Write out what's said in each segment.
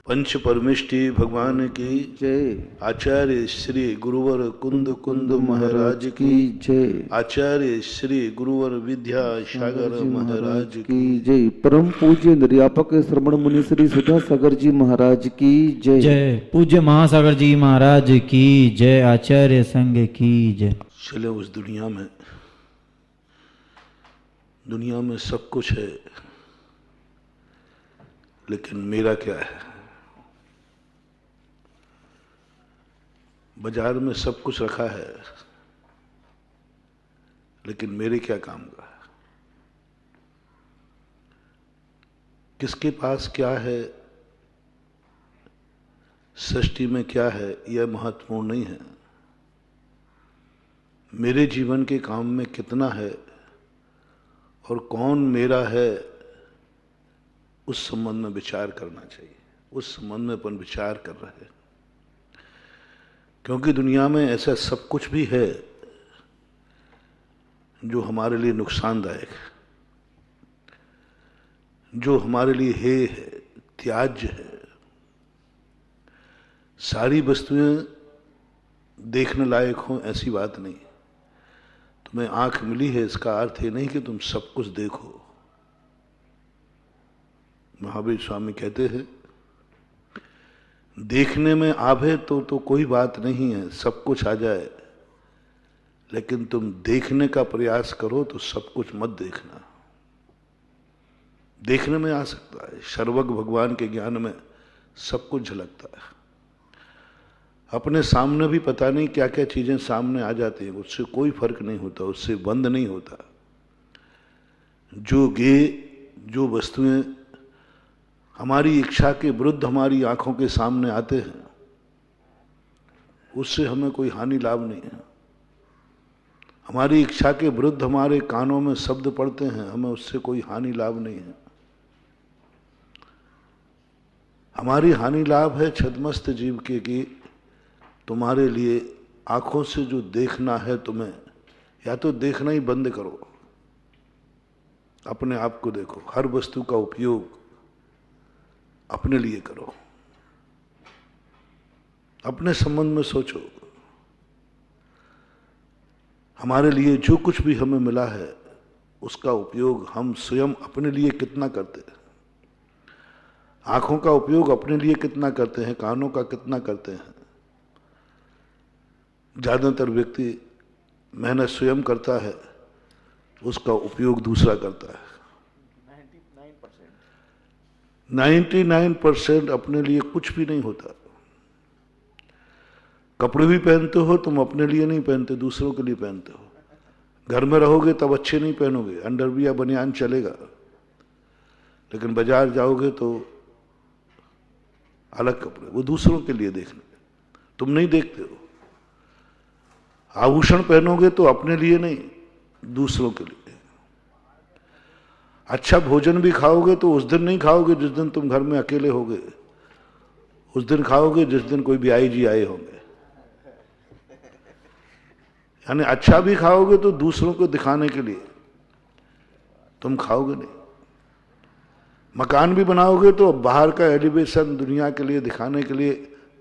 पंच परमेष्टि भगवान की जय। आचार्य श्री गुरुवर कुंद कुंद महाराज की जय। आचार्य श्री गुरुवर विद्या सागर महाराज की जय। परम पूज्य निर्यापक श्रवण मुनि श्री सुधा सागर जी महाराज की जय। जय। पूज्य महासागर जी महाराज की जय। आचार्य संघ की जय। चले उस दुनिया में सब कुछ है, लेकिन मेरा क्या है। बाजार में सब कुछ रखा है, लेकिन मेरे क्या काम का है। किसके पास क्या है, सृष्टि में क्या है, यह महत्वपूर्ण नहीं है। मेरे जीवन के काम में कितना है और कौन मेरा है, उस संबंध में विचार करना चाहिए। उस संबंध में अपन विचार कर रहे हैं, क्योंकि दुनिया में ऐसा सब कुछ भी है जो हमारे लिए नुकसानदायक है, जो हमारे लिए है त्याज्य है। सारी वस्तुएं देखने लायक हों ऐसी बात नहीं। तुम्हें आंख मिली है, इसका अर्थ ये नहीं कि तुम सब कुछ देखो। महावीर स्वामी कहते हैं, देखने में आवे तो कोई बात नहीं है, सब कुछ आ जाए, लेकिन तुम देखने का प्रयास करो तो सब कुछ मत देखना। देखने में आ सकता है, सर्वज्ञ भगवान के ज्ञान में सब कुछ झलकता है। अपने सामने भी पता नहीं क्या क्या चीजें सामने आ जाती हैं, उससे कोई फर्क नहीं होता, उससे बंद नहीं होता। जो वस्तुएं हमारी इच्छा के विरुद्ध हमारी आंखों के सामने आते हैं, उससे हमें कोई हानि लाभ नहीं है। हमारी इच्छा के विरुद्ध हमारे कानों में शब्द पड़ते हैं, हमें उससे कोई हानि लाभ नहीं है। हमारी हानि लाभ है छद्मस्त जीव के कि तुम्हारे लिए आंखों से जो देखना है, तुम्हें या तो देखना ही बंद करो, अपने आप को देखो। हर वस्तु का उपयोग अपने लिए करो, अपने संबंध में सोचो। हमारे लिए जो कुछ भी हमें मिला है, उसका उपयोग हम स्वयं अपने लिए कितना करते हैं। आंखों का उपयोग अपने लिए कितना करते हैं, कानों का कितना करते हैं। ज्यादातर व्यक्ति मेहनत स्वयं करता है, उसका उपयोग दूसरा करता है। 99% अपने लिए कुछ भी नहीं होता। कपड़े भी पहनते हो तुम अपने लिए नहीं पहनते, दूसरों के लिए पहनते हो। घर में रहोगे तब अच्छे नहीं पहनोगे, अंडरवियर बनियान चलेगा, लेकिन बाजार जाओगे तो अलग कपड़े, वो दूसरों के लिए देखने, तुम नहीं देखते हो। आभूषण पहनोगे तो अपने लिए नहीं, दूसरों के लिए। अच्छा भोजन भी खाओगे तो उस दिन नहीं खाओगे जिस दिन तुम घर में अकेले होगे, उस दिन खाओगे जिस दिन कोई ब्याई जी आए होंगे। यानी अच्छा भी खाओगे तो दूसरों को दिखाने के लिए, तुम खाओगे नहीं। मकान भी बनाओगे तो बाहर का एलिवेशन दुनिया के लिए दिखाने के लिए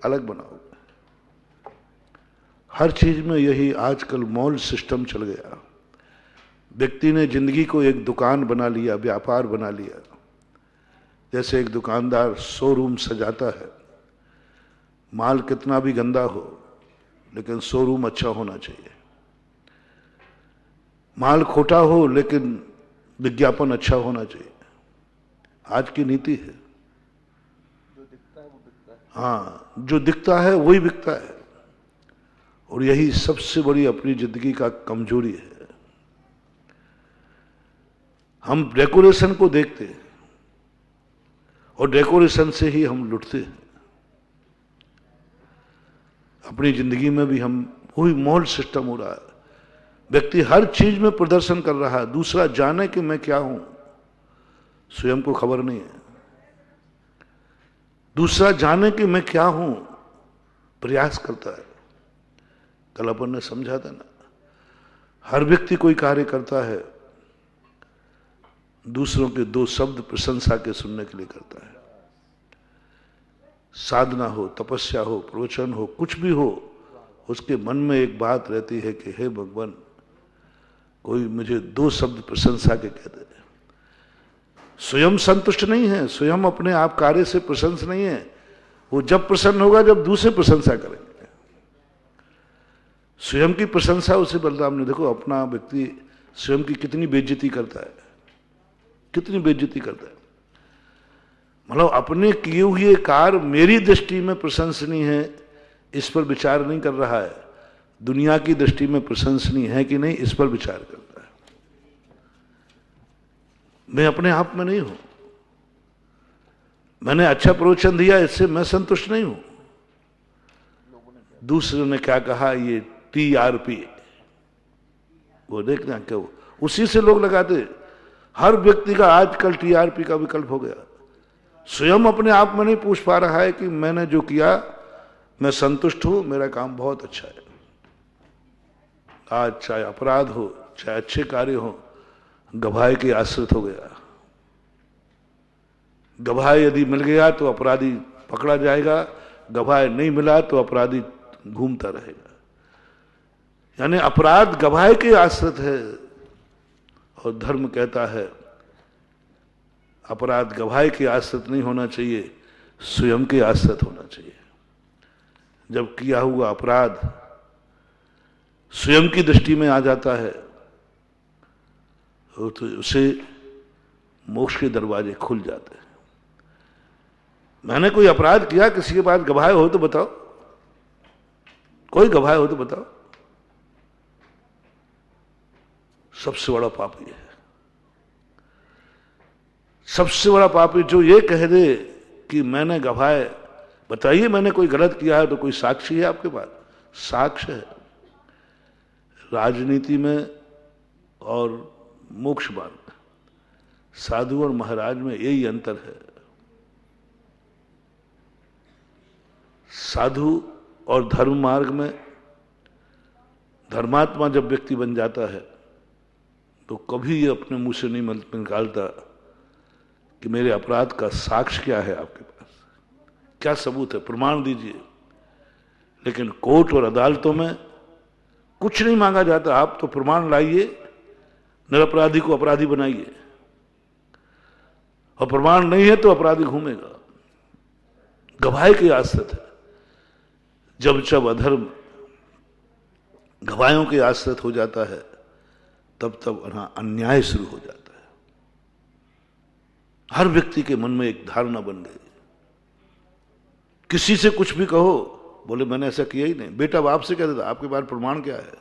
अलग बनाओगे। हर चीज में यही आजकल मॉल सिस्टम चल गया। व्यक्ति ने जिंदगी को एक दुकान बना लिया, व्यापार बना लिया। जैसे एक दुकानदार शोरूम सजाता है, माल कितना भी गंदा हो, लेकिन शोरूम अच्छा होना चाहिए। माल खोटा हो, लेकिन विज्ञापन अच्छा होना चाहिए। आज की नीति है। हाँ, जो दिखता है वही बिकता है, और यही सबसे बड़ी अपनी जिंदगी का कमजोरी है। हम डेकोरेशन को देखते हैं और डेकोरेशन से ही हम लुटते हैं। अपनी जिंदगी में भी हम वही मॉल सिस्टम हो रहा है। व्यक्ति हर चीज में प्रदर्शन कर रहा है, दूसरा जाने कि मैं क्या हूं, स्वयं को खबर नहीं है। दूसरा जाने कि मैं क्या हूं, प्रयास करता है। कल अपन ने समझा था ना, हर व्यक्ति कोई कार्य करता है, दूसरों के दो शब्द प्रशंसा के सुनने के लिए करता है। साधना हो, तपस्या हो, प्रवचन हो, कुछ भी हो, उसके मन में एक बात रहती है कि हे भगवान, कोई मुझे दो शब्द प्रशंसा के कह दे। स्वयं संतुष्ट नहीं है, स्वयं अपने आप कार्य से प्रसन्न नहीं है। वो जब प्रसन्न होगा जब दूसरे प्रशंसा करेंगे। स्वयं की प्रशंसा उसे बलराम ने, देखो अपना व्यक्ति स्वयं की कितनी बेइज्जती करता है, कितनी बेइज्जती करता है। मतलब अपने किए हुए कार्य मेरी दृष्टि में प्रशंसनीय है, इस पर विचार नहीं कर रहा है। दुनिया की दृष्टि में प्रशंसनीय है कि नहीं, इस पर विचार करता है। मैं अपने आप में नहीं हूं, मैंने अच्छा प्रवचन दिया, इससे मैं संतुष्ट नहीं हूं। दूसरे ने क्या कहा, ये TRP, वो देखना क्या, उसी से लोग लगाते। हर व्यक्ति का आजकल TRP का विकल्प हो गया। स्वयं अपने आप में नहीं पूछ पा रहा है कि मैंने जो किया मैं संतुष्ट हूं, मेरा काम बहुत अच्छा है। आज चाहे अपराध हो चाहे अच्छे कार्य हो, गवाह के आश्रित हो गया। गवाह यदि मिल गया तो अपराधी पकड़ा जाएगा, गवाह नहीं मिला तो अपराधी घूमता रहेगा। यानी अपराध गवाह के आश्रित है, और धर्म कहता है अपराध गवाह के आश्रित नहीं होना चाहिए, स्वयं के आश्रित होना चाहिए। जब किया हुआ अपराध स्वयं की दृष्टि में आ जाता है तो उसे मोक्ष के दरवाजे खुल जाते हैं। मैंने कोई अपराध किया, किसी के पास गवाह हो तो बताओ, कोई गवाह हो तो बताओ। सबसे बड़ा पापी है, सबसे बड़ा पापी जो ये कह दे कि मैंने गवाह, बताइए मैंने कोई गलत किया है तो कोई साक्षी है आपके पास? साक्ष्य है। राजनीति में और मोक्ष मार्ग में, साधु और महाराज में यही अंतर है। साधु और धर्म मार्ग में धर्मात्मा जब व्यक्ति बन जाता है तो कभी ये अपने मुंह से नहीं निकालता कि मेरे अपराध का साक्ष्य क्या है, आपके पास क्या सबूत है, प्रमाण दीजिए। लेकिन कोर्ट और अदालतों में कुछ नहीं मांगा जाता, आप तो प्रमाण लाइए, निरपराधी को अपराधी बनाइए, और प्रमाण नहीं है तो अपराधी घूमेगा। गवाह के आश्रित है। जब जब अधर्म गवाहों के आश्रित हो जाता है तब तब अन्याय शुरू हो जाता है। हर व्यक्ति के मन में एक धारणा बन गई, किसी से कुछ भी कहो, बोले मैंने ऐसा किया ही नहीं। बेटा बाप से कह देता आपके पास प्रमाण क्या है?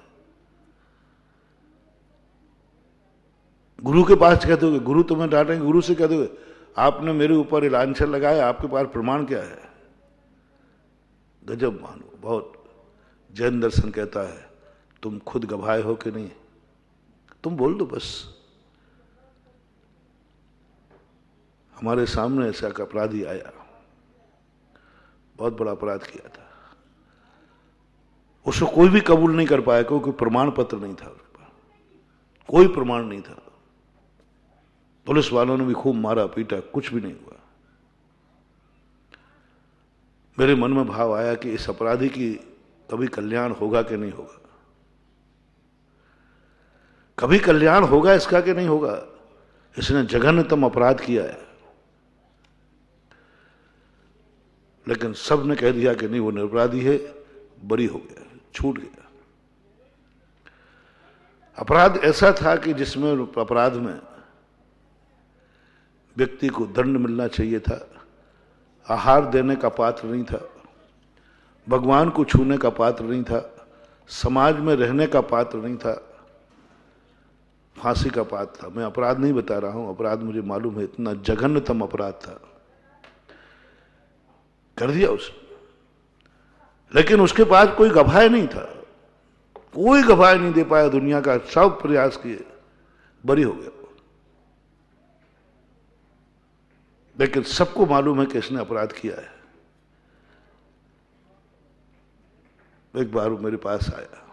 गुरु के पास कह दोगे, गुरु तुम्हें डांटेंगे, गुरु से कह दोगे आपने मेरे ऊपर ये लांछन लगाया, आपके पास प्रमाण क्या है? गजब मानो, बहुत। जैन दर्शन कहता है तुम खुद गवाह हो कि नहीं, तुम बोल दो बस। हमारे सामने ऐसा एक अपराधी आया, बहुत बड़ा अपराध किया था, उसको कोई भी कबूल नहीं कर पाया क्योंकि प्रमाण पत्र नहीं था उसके पास, कोई प्रमाण नहीं था। पुलिस वालों ने भी खूब मारा पीटा, कुछ भी नहीं हुआ। मेरे मन में भाव आया कि इस अपराधी की कभी कल्याण होगा कि नहीं होगा, कभी कल्याण होगा इसका कि नहीं होगा। इसने जघन्यतम अपराध किया है, लेकिन सब ने कह दिया कि नहीं वो निरपराधी है, बरी हो गया, छूट गया। अपराध ऐसा था कि जिसमें अपराध में व्यक्ति को दंड मिलना चाहिए था, आहार देने का पात्र नहीं था, भगवान को छूने का पात्र नहीं था, समाज में रहने का पात्र नहीं था, फांसी का पात्र था। मैं अपराध नहीं बता रहा हूं, अपराध मुझे मालूम है, इतना जघन्यतम अपराध था, कर दिया उसने। लेकिन उसके पास कोई गवाह नहीं था, कोई गवाह नहीं दे पाया दुनिया का, सब प्रयास किए, बरी हो गया। लेकिन सबको मालूम है कि इसने अपराध किया है। एक बार वो मेरे पास आया,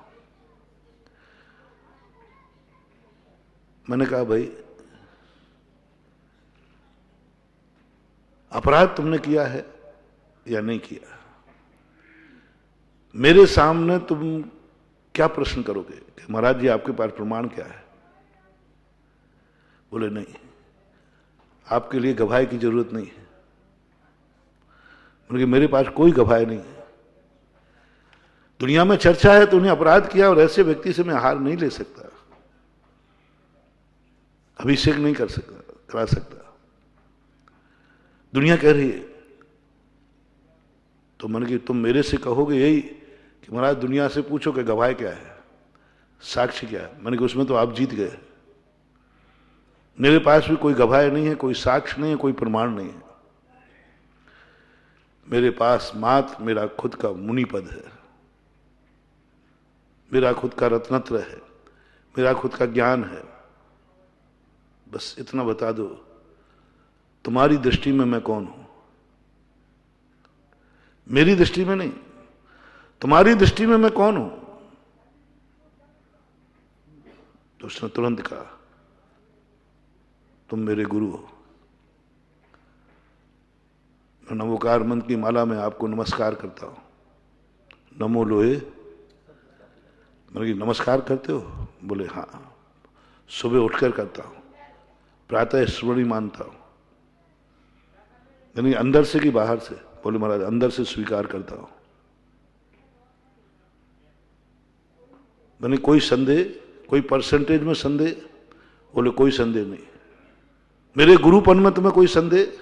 मैंने कहा भाई अपराध तुमने किया है, या नहीं किया। मेरे सामने तुम क्या प्रश्न करोगे कि महाराज जी आपके पास प्रमाण क्या है? बोले नहीं, आपके लिए गवाही की जरूरत नहीं है। बोले मेरे पास कोई गवाही नहीं है। दुनिया में चर्चा है तो उन्हें अपराध किया और ऐसे व्यक्ति से मैं हार नहीं ले सकता, अभिषेक नहीं करा सकता। दुनिया कह रही है तो मन की तुम मेरे से कहोगे यही कि महाराज दुनिया से पूछो कि गवाह क्या है, साक्ष्य क्या है। मैंने कहा उसमें तो आप जीत गए। मेरे पास भी कोई गवाह नहीं है, कोई साक्ष्य नहीं है, कोई प्रमाण नहीं है। मेरे पास मात्र मेरा खुद का मुनि पद है, मेरा खुद का रत्नत्र है, मेरा खुद का ज्ञान है। बस इतना बता दो तुम्हारी दृष्टि में मैं कौन हूं। मेरी दृष्टि में नहीं, तुम्हारी दृष्टि में मैं कौन हूं। तो उसने तुरंत कहा तुम मेरे गुरु हो। मैं नमोकार मंत्र की माला में आपको नमस्कार करता हूं। नमो लोहे। मैंने नमस्कार करते हो? बोले हाँ, सुबह उठकर करता हूं, प्रातः स्मृति मानता हूं। यानी अंदर से कि बाहर से? बोले महाराज अंदर से स्वीकार करता हूं। मैंने कोई संदेह, कोई परसेंटेज में संदेह? बोले कोई संदेह नहीं। मेरे गुरुपन में तुम्हें कोई संदेह?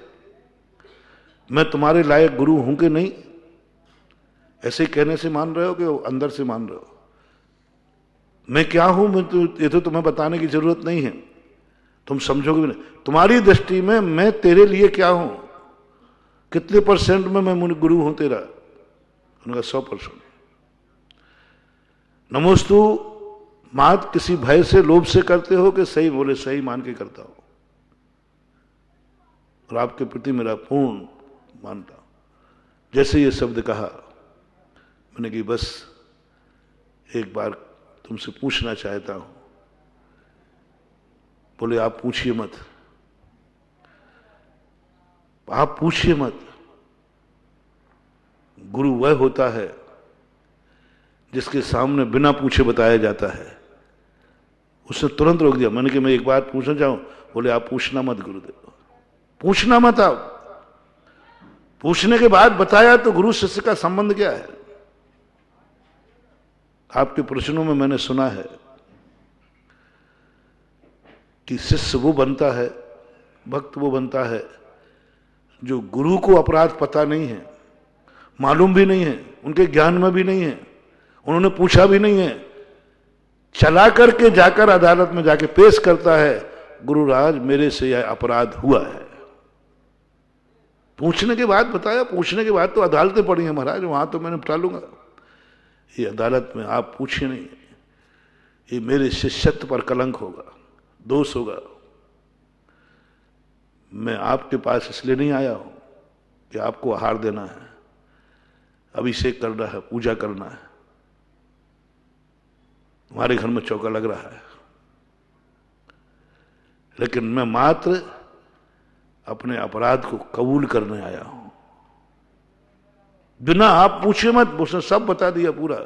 मैं तुम्हारे लायक गुरु हूं कि नहीं? ऐसे कहने से मान रहे हो कि अंदर से मान रहे हो? मैं क्या हूं ये तो तुम्हें बताने की जरूरत नहीं है, तुम समझोगे भी नहीं। तुम्हारी दृष्टि में मैं तेरे लिए क्या हूं? कितने परसेंट में मैं गुरु हूं तेरा? उनका 100%। नमोस्तु मात किसी भय से लोभ से करते हो कि सही? बोले सही मान के करता हूं और आपके प्रति मेरा पूर्ण मानता हूं। जैसे ये शब्द कहा मैंने कि बस एक बार तुमसे पूछना चाहता हूं। बोले आप पूछिए मत, आप पूछिए मत। गुरु वह होता है जिसके सामने बिना पूछे बताया जाता है। उसने तुरंत रोक दिया। मैंने कि मैं एक बात पूछना चाहूं। बोले आप पूछना मत गुरुदेव, पूछना मत। आप पूछने के बाद बताया तो गुरु शिष्य का संबंध क्या है? आपके प्रश्नों में मैंने सुना है कि शिष्य वो बनता है, भक्त वो बनता है जो गुरु को अपराध पता नहीं है, मालूम भी नहीं है, उनके ज्ञान में भी नहीं है, उन्होंने पूछा भी नहीं है, चला करके जाकर अदालत में जाके पेश करता है, गुरुराज मेरे से यह अपराध हुआ है। पूछने के बाद बताया। पूछने के बाद तो अदालतें पड़ी हैं महाराज, वहां तो मैं निपटा लूंगा। ये अदालत में आप पूछिए नहीं, ये मेरे शिष्यत्व पर कलंक होगा, दोष होगा। मैं आपके पास इसलिए नहीं आया हूं कि आपको आहार देना है, अभिषेक करना है, पूजा करना है। हमारे घर में चौका लग रहा है, लेकिन मैं मात्र अपने अपराध को कबूल करने आया हूं। बिना आप पूछे मत, उसने सब बता दिया पूरा।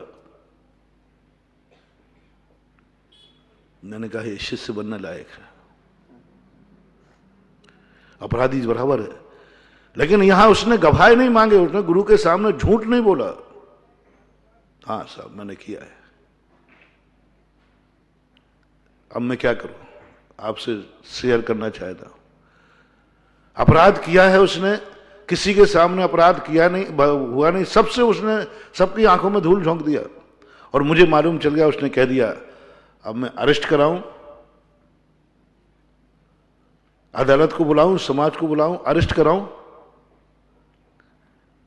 मैंने कहा ये शिष्य बनने लायक है, अपराधी बराबर है। लेकिन यहां उसने गवाही नहीं मांगे, उसने गुरु के सामने झूठ नहीं बोला। हाँ साहब मैंने किया है। अब मैं क्या करूं, आपसे शेयर करना चाहता हूं। अपराध किया है उसने, किसी के सामने अपराध किया नहीं, हुआ नहीं, सबसे उसने सबकी आंखों में धूल झोंक दिया। और मुझे मालूम चल गया, उसने कह दिया अब मैं अरेस्ट कराऊं, अदालत को बुलाऊं, समाज को बुलाऊं, अरेस्ट कराऊं,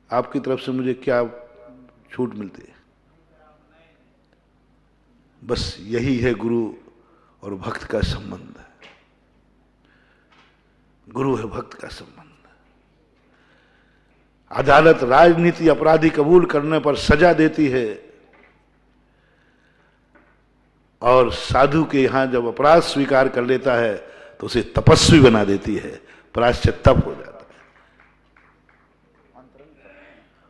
आपकी तरफ से मुझे क्या छूट मिलती है? बस यही है गुरु और भक्त का संबंध है। गुरु है भक्त का संबंध। अदालत राजनीति अपराधी कबूल करने पर सजा देती है, और साधु के यहां जब अपराध स्वीकार कर लेता है तो उसे तपस्वी बना देती है, प्रायश्चित तप हो जाता है।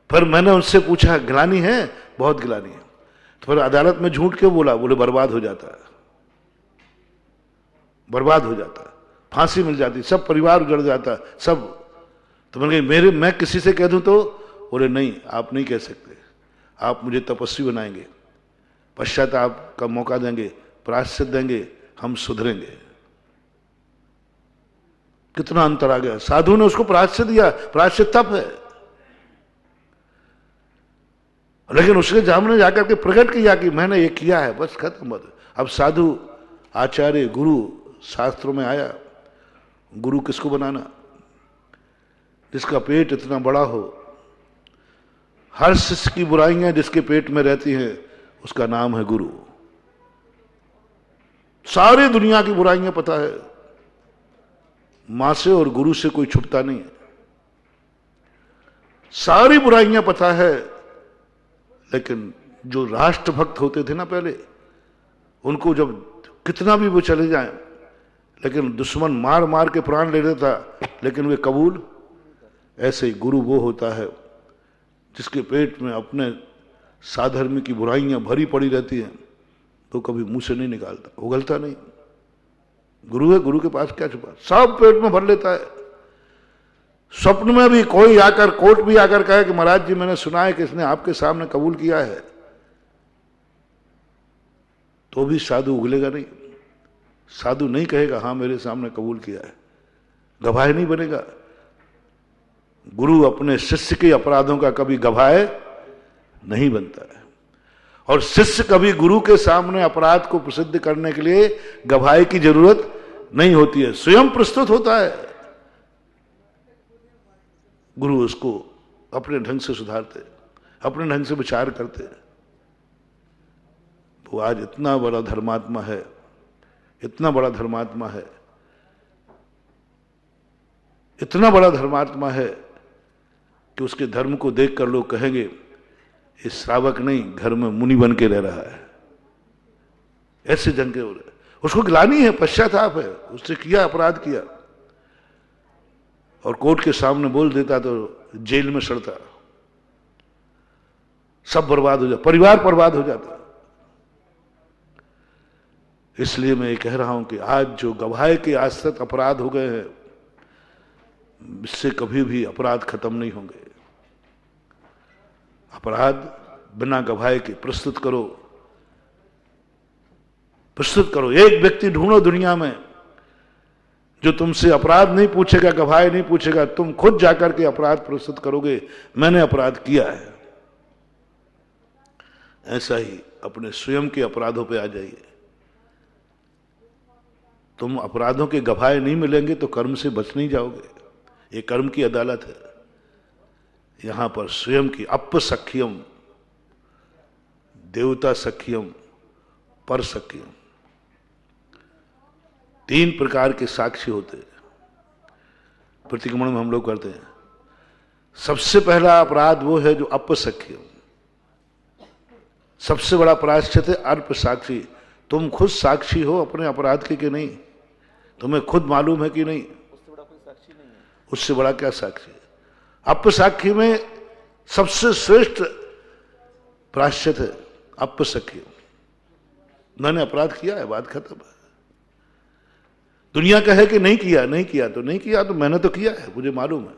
फिर मैंने उनसे पूछा गिलानी है? बहुत गिलानी है। तो फिर अदालत में झूठ क्यों बोला? बोले बर्बाद हो जाता है, बर्बाद हो जाता है, फांसी मिल जाती, सब परिवार उजड़ जाता, सब। तो मैंने कहा मैं किसी से कह दूं तो? बोले नहीं, आप नहीं कह सकते, आप मुझे तपस्वी बनाएंगे, पश्चाताप का मौका देंगे, प्रायश्चित देंगे, हम सुधरेंगे। कितना अंतर आ गया। साधु ने उसको प्रायश्चित दिया, प्रायश्चित तप है, लेकिन उसके सामने जाकर के प्रकट किया कि मैंने ये किया है, बस खत्म बात। अब साधु, आचार्य, गुरु शास्त्रों में आया। गुरु किसको बनाना? जिसका पेट इतना बड़ा हो, हर शिष्य की बुराइयां जिसके पेट में रहती हैं, उसका नाम है गुरु। सारी दुनिया की बुराइयां पता है, मां से और गुरु से कोई छुपता नहीं है। सारी बुराइयां पता है, लेकिन जो राष्ट्रभक्त होते थे ना पहले, उनको जब कितना भी वो चले जाएं, लेकिन दुश्मन मार मार के प्राण ले लेता, लेकिन वे कबूल। ऐसे ही गुरु वो होता है जिसके पेट में अपने साधर्म की बुराइयां भरी पड़ी रहती हैं, तो कभी मुंह से नहीं निकालता, उगलता नहीं। गुरु है, गुरु के पास क्या छुपा, सब पेट में भर लेता है। स्वप्न में भी कोई आकर, कोर्ट भी आकर कहे कि महाराज जी मैंने सुना है कि इसने आपके सामने कबूल किया है, तो भी साधु उगलेगा नहीं। साधु नहीं कहेगा हाँ मेरे सामने कबूल किया है, गवाह नहीं बनेगा। गुरु अपने शिष्य के अपराधों का कभी गवाह नहीं बनता है, और शिष्य कभी गुरु के सामने अपराध को प्रसिद्ध करने के लिए गवाही की जरूरत नहीं होती है, स्वयं प्रस्तुत होता है। गुरु उसको अपने ढंग से सुधारते, अपने ढंग से विचार करते। वो आज इतना बड़ा धर्मात्मा है, इतना बड़ा धर्मात्मा है, इतना बड़ा धर्मात्मा है कि उसके धर्म को देखकर लोग कहेंगे ये श्रावक नहीं, घर में मुनि बन के रह रहा है। ऐसे जंग के हो रहे, उसको गिलानी है, पश्चाताप है, उससे किया, अपराध किया, और कोर्ट के सामने बोल देता तो जेल में सड़ता, सब बर्बाद हो जाता, परिवार बर्बाद हो जाता। इसलिए मैं ये कह रहा हूं कि आज जो गवाही के आश्रित अपराध हो गए हैं, इससे कभी भी अपराध खत्म नहीं होंगे। अपराध बिना गवाही के प्रस्तुत करो, प्रस्तुत करो। एक व्यक्ति ढूंढो दुनिया में जो तुमसे अपराध नहीं पूछेगा, गवाही नहीं पूछेगा, तुम खुद जाकर के अपराध प्रस्तुत करोगे, मैंने अपराध किया है। ऐसा ही अपने स्वयं के अपराधों पे आ जाइए। तुम अपराधों के गवाही नहीं मिलेंगे तो कर्म से बच नहीं जाओगे। ये कर्म की अदालत है। यहां पर स्वयं की अपसख्यम, देवता सख्यम, पर सख्यम, 3 प्रकार के साक्षी होते हैं। प्रतिक्रमण में हम लोग करते हैं। सबसे पहला अपराध वो है जो अपसख्यम, सबसे बड़ा प्रायश्चित है अर्प साक्षी। तुम खुद साक्षी हो अपने अपराध के कि नहीं, तुम्हें खुद मालूम है कि नहीं, उससे बड़ा क्या साक्षी है। अपसाक्षी में सबसे श्रेष्ठ प्रायश्चित है अपसख्य। मैंने अपराध किया है, बात खत्म है। दुनिया कहे कि नहीं किया, नहीं किया तो नहीं किया, तो मैंने तो किया है, मुझे मालूम है।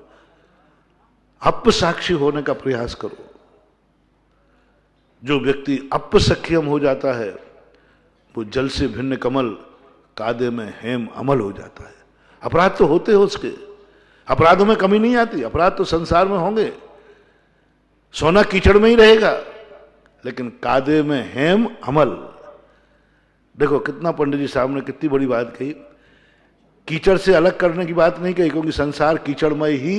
अपसाक्षी होने का प्रयास करो। जो व्यक्ति अपसख्यम हो जाता है वो जल से भिन्न कमल, कादे में हेम अमल हो जाता है। अपराध तो होते हो उसके, अपराधों में कमी नहीं आती, अपराध तो संसार में होंगे, सोना कीचड़ में ही रहेगा, लेकिन कादे में हेम अमल। देखो कितना पंडित जी साहब ने कितनी बड़ी बात कही। कीचड़ से अलग करने की बात नहीं कही, क्योंकि संसार कीचड़मय ही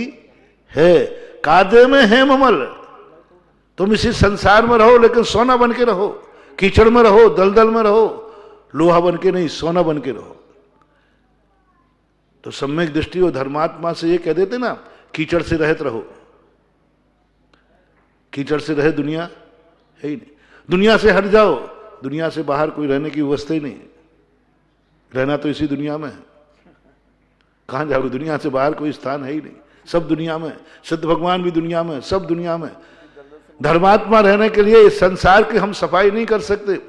है। कादे में हेम अमल, तुम इसी संसार में रहो लेकिन सोना बन के रहो, कीचड़ में रहो, दलदल में रहो, लोहा बन के नहीं, सोना बन के रहो। तो सम्यक दृष्टि और धर्मात्मा से ये कह देते ना, कीचड़ से रहित रहो। कीचड़ से रहे दुनिया है ही नहीं, दुनिया से हट जाओ, दुनिया से बाहर कोई रहने की व्यवस्था ही नहीं है। रहना तो इसी दुनिया में है, कहां जाओगे, दुनिया से बाहर कोई स्थान है ही नहीं, सब दुनिया में। सिद्ध भगवान भी दुनिया में, सब दुनिया में। धर्मात्मा रहने के लिए इस संसार की हम सफाई नहीं कर सकते।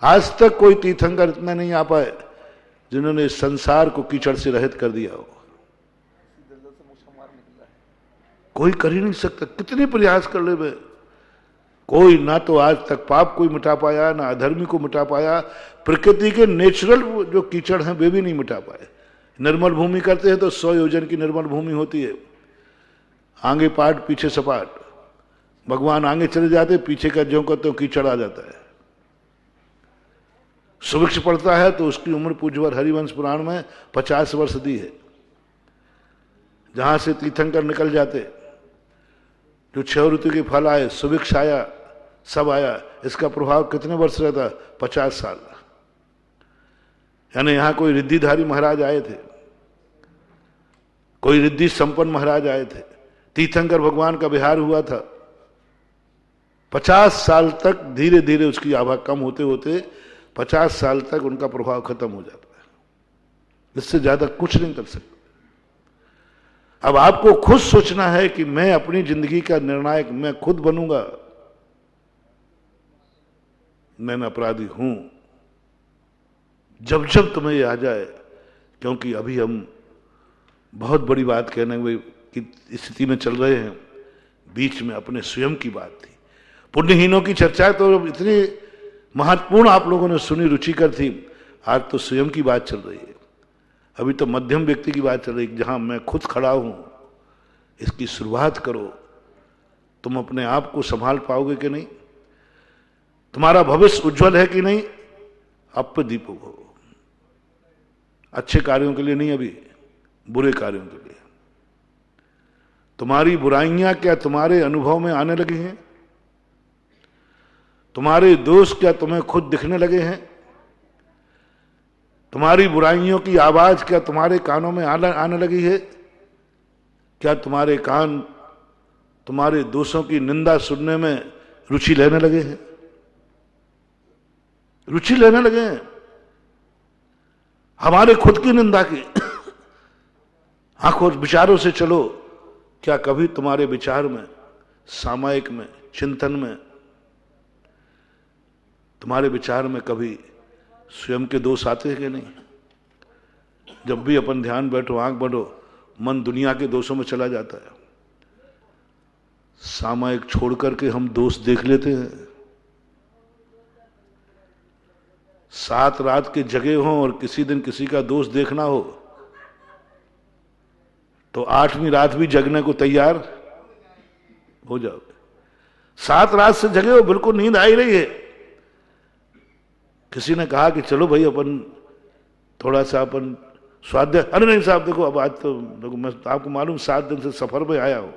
आज तक कोई तीर्थंकर इतना नहीं आ पाए जिन्होंने इस संसार को कीचड़ से रहित कर दिया हो। कोई कर ही नहीं सकता, कितने प्रयास कर ले वे, कोई ना तो आज तक पाप कोई मिटा पाया, ना अधर्मी को मिटा पाया, प्रकृति के नेचुरल जो कीचड़ हैं वे भी नहीं मिटा पाए। निर्मल भूमि करते हैं तो 100 योजन की निर्मल भूमि होती है, आगे पाट पीछे सपाट। भगवान आगे चले जाते, पीछे का ज्यों का त्यों कीचड़ आ जाता है। सुवृक्ष पड़ता है तो उसकी उम्र पूज्यवर हरिवंश पुराण में 50 वर्ष दी है। जहां से तीर्थंकर निकल जाते, जो 6 ऋतु के फल आए, सुवृक्ष आया, सब आया, इसका प्रभाव कितने वर्ष रहता? 50 साल। यानी यहां कोई रिद्धिधारी महाराज आए थे, कोई रिद्धि संपन्न महाराज आए थे, तीर्थंकर भगवान का विहार हुआ था। 50 साल तक धीरे धीरे उसकी आभा कम होते होते 50 साल तक उनका प्रभाव खत्म हो जाता है। इससे ज्यादा कुछ नहीं कर सकते। अब आपको खुद सोचना है कि मैं अपनी जिंदगी का निर्णायक मैं खुद बनूंगा। मैं अपराधी हूं। जब जब तुम्हें ये आ जाए, क्योंकि अभी हम बहुत बड़ी बात कहने की स्थिति में चल रहे हैं, बीच में अपने स्वयं की बात थी। पुण्यहीनों की चर्चा तो इतनी महत्वपूर्ण आप लोगों ने सुनी, रुचिकर थी। आज तो स्वयं की बात चल रही है। अभी तो मध्यम व्यक्ति की बात चल रही है, जहां मैं खुद खड़ा हूं। इसकी शुरुआत करो। तुम अपने आप को संभाल पाओगे कि नहीं? तुम्हारा भविष्य उज्जवल है कि नहीं? अप दीपक हो। अच्छे कार्यों के लिए नहीं, अभी बुरे कार्यों के लिए। तुम्हारी बुराइयां क्या तुम्हारे अनुभव में आने लगी हैं? तुम्हारे दोष क्या तुम्हें खुद दिखने लगे हैं? तुम्हारी बुराइयों की आवाज क्या तुम्हारे कानों में आने लगी है? क्या तुम्हारे कान तुम्हारे दोषों की निंदा सुनने में रुचि लेने लगे हैं? रुचि लेने लगे हैं हमारे खुद की निंदा की। आंखों विचारों से चलो। क्या कभी तुम्हारे विचार में, सामायिक में, चिंतन में, तुम्हारे विचार में कभी स्वयं के दोष आते हैं कि नहीं? जब भी अपन ध्यान बैठो, आंख बढ़ो, मन दुनिया के दोषों में चला जाता है। सामायिक छोड़ करके हम दोष देख लेते हैं। 7 रात के जगे हों और किसी दिन किसी का दोष देखना हो तो 8वीं रात भी जगने को तैयार हो जाओ। 7 रात से जगे हो, बिल्कुल नींद आ ही रही है। किसी ने कहा कि चलो भाई अपन थोड़ा सा अपन स्वाध्याय। अरे नहीं साहब देखो, अब आज तो देखो, मैं आपको मालूम 7 दिन से सफर में आया हूं।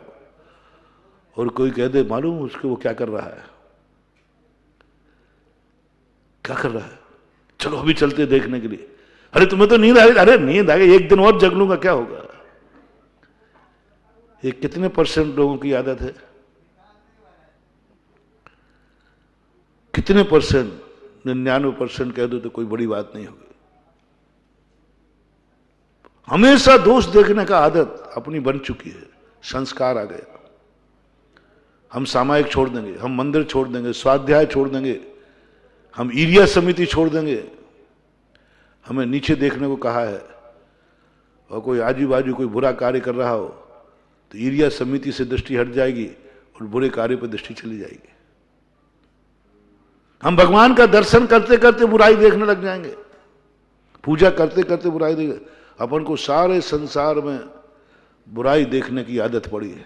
और कोई कह दे मालूम उसके वो क्या कर रहा है, क्या कर रहा है, चलो अभी चलते देखने के लिए। अरे तुम्हें तो नींद आ रही? अरे नींद आ गई, 1 दिन और जग लूंगा, क्या होगा। ये कितने % लोगों की आदत है? कितने %? 99% कह दो तो कोई बड़ी बात नहीं होगी। हमेशा दोष देखने का आदत अपनी बन चुकी है, संस्कार आ गया। हम सामायिक छोड़ देंगे, हम मंदिर छोड़ देंगे, स्वाध्याय छोड़ देंगे, हम ईरिया समिति छोड़ देंगे। हमें नीचे देखने को कहा है। और कोई आजू बाजू कोई बुरा कार्य कर रहा हो तो ईरिया समिति से दृष्टि हट जाएगी और बुरे कार्य पर दृष्टि चली जाएगी। हम भगवान का दर्शन करते करते बुराई देखने लग जाएंगे, पूजा करते करते बुराई देख। अपन को सारे संसार में बुराई देखने की आदत पड़ी है।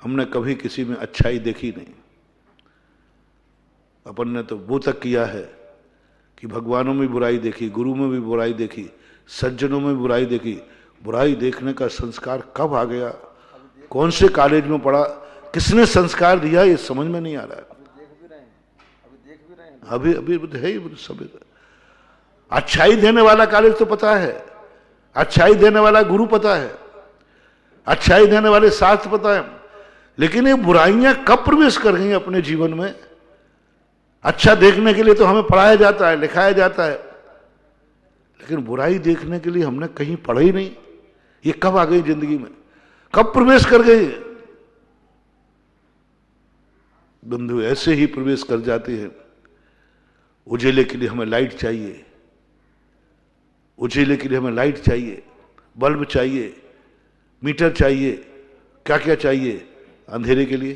हमने कभी किसी में अच्छाई देखी नहीं। अपन ने तो वो तक किया है कि भगवानों में बुराई देखी, गुरु में भी बुराई देखी, सज्जनों में बुराई देखी। बुराई देखने का संस्कार कब आ गया? कौन से कॉलेज में पढ़ा? किसने संस्कार दिया? ये समझ में नहीं आ रहा है। अभी अभी है ही सब। अच्छाई देने वाला कॉलेज तो पता है, अच्छाई देने वाला गुरु पता है, अच्छाई देने वाले शास्त्र पता है, लेकिन ये बुराइयां कब प्रवेश कर गई अपने जीवन में? अच्छा देखने के लिए तो हमें पढ़ाया जाता है, लिखाया जाता है, लेकिन बुराई देखने के लिए हमने कहीं पढ़ा ही नहीं। ये कब आ गई जिंदगी में? कब प्रवेश कर गई? बंधु ऐसे ही प्रवेश कर जाते हैं। उजेले के लिए हमें लाइट चाहिए, उजेले के लिए हमें लाइट चाहिए, बल्ब चाहिए, मीटर चाहिए, क्या क्या चाहिए। अंधेरे के लिए,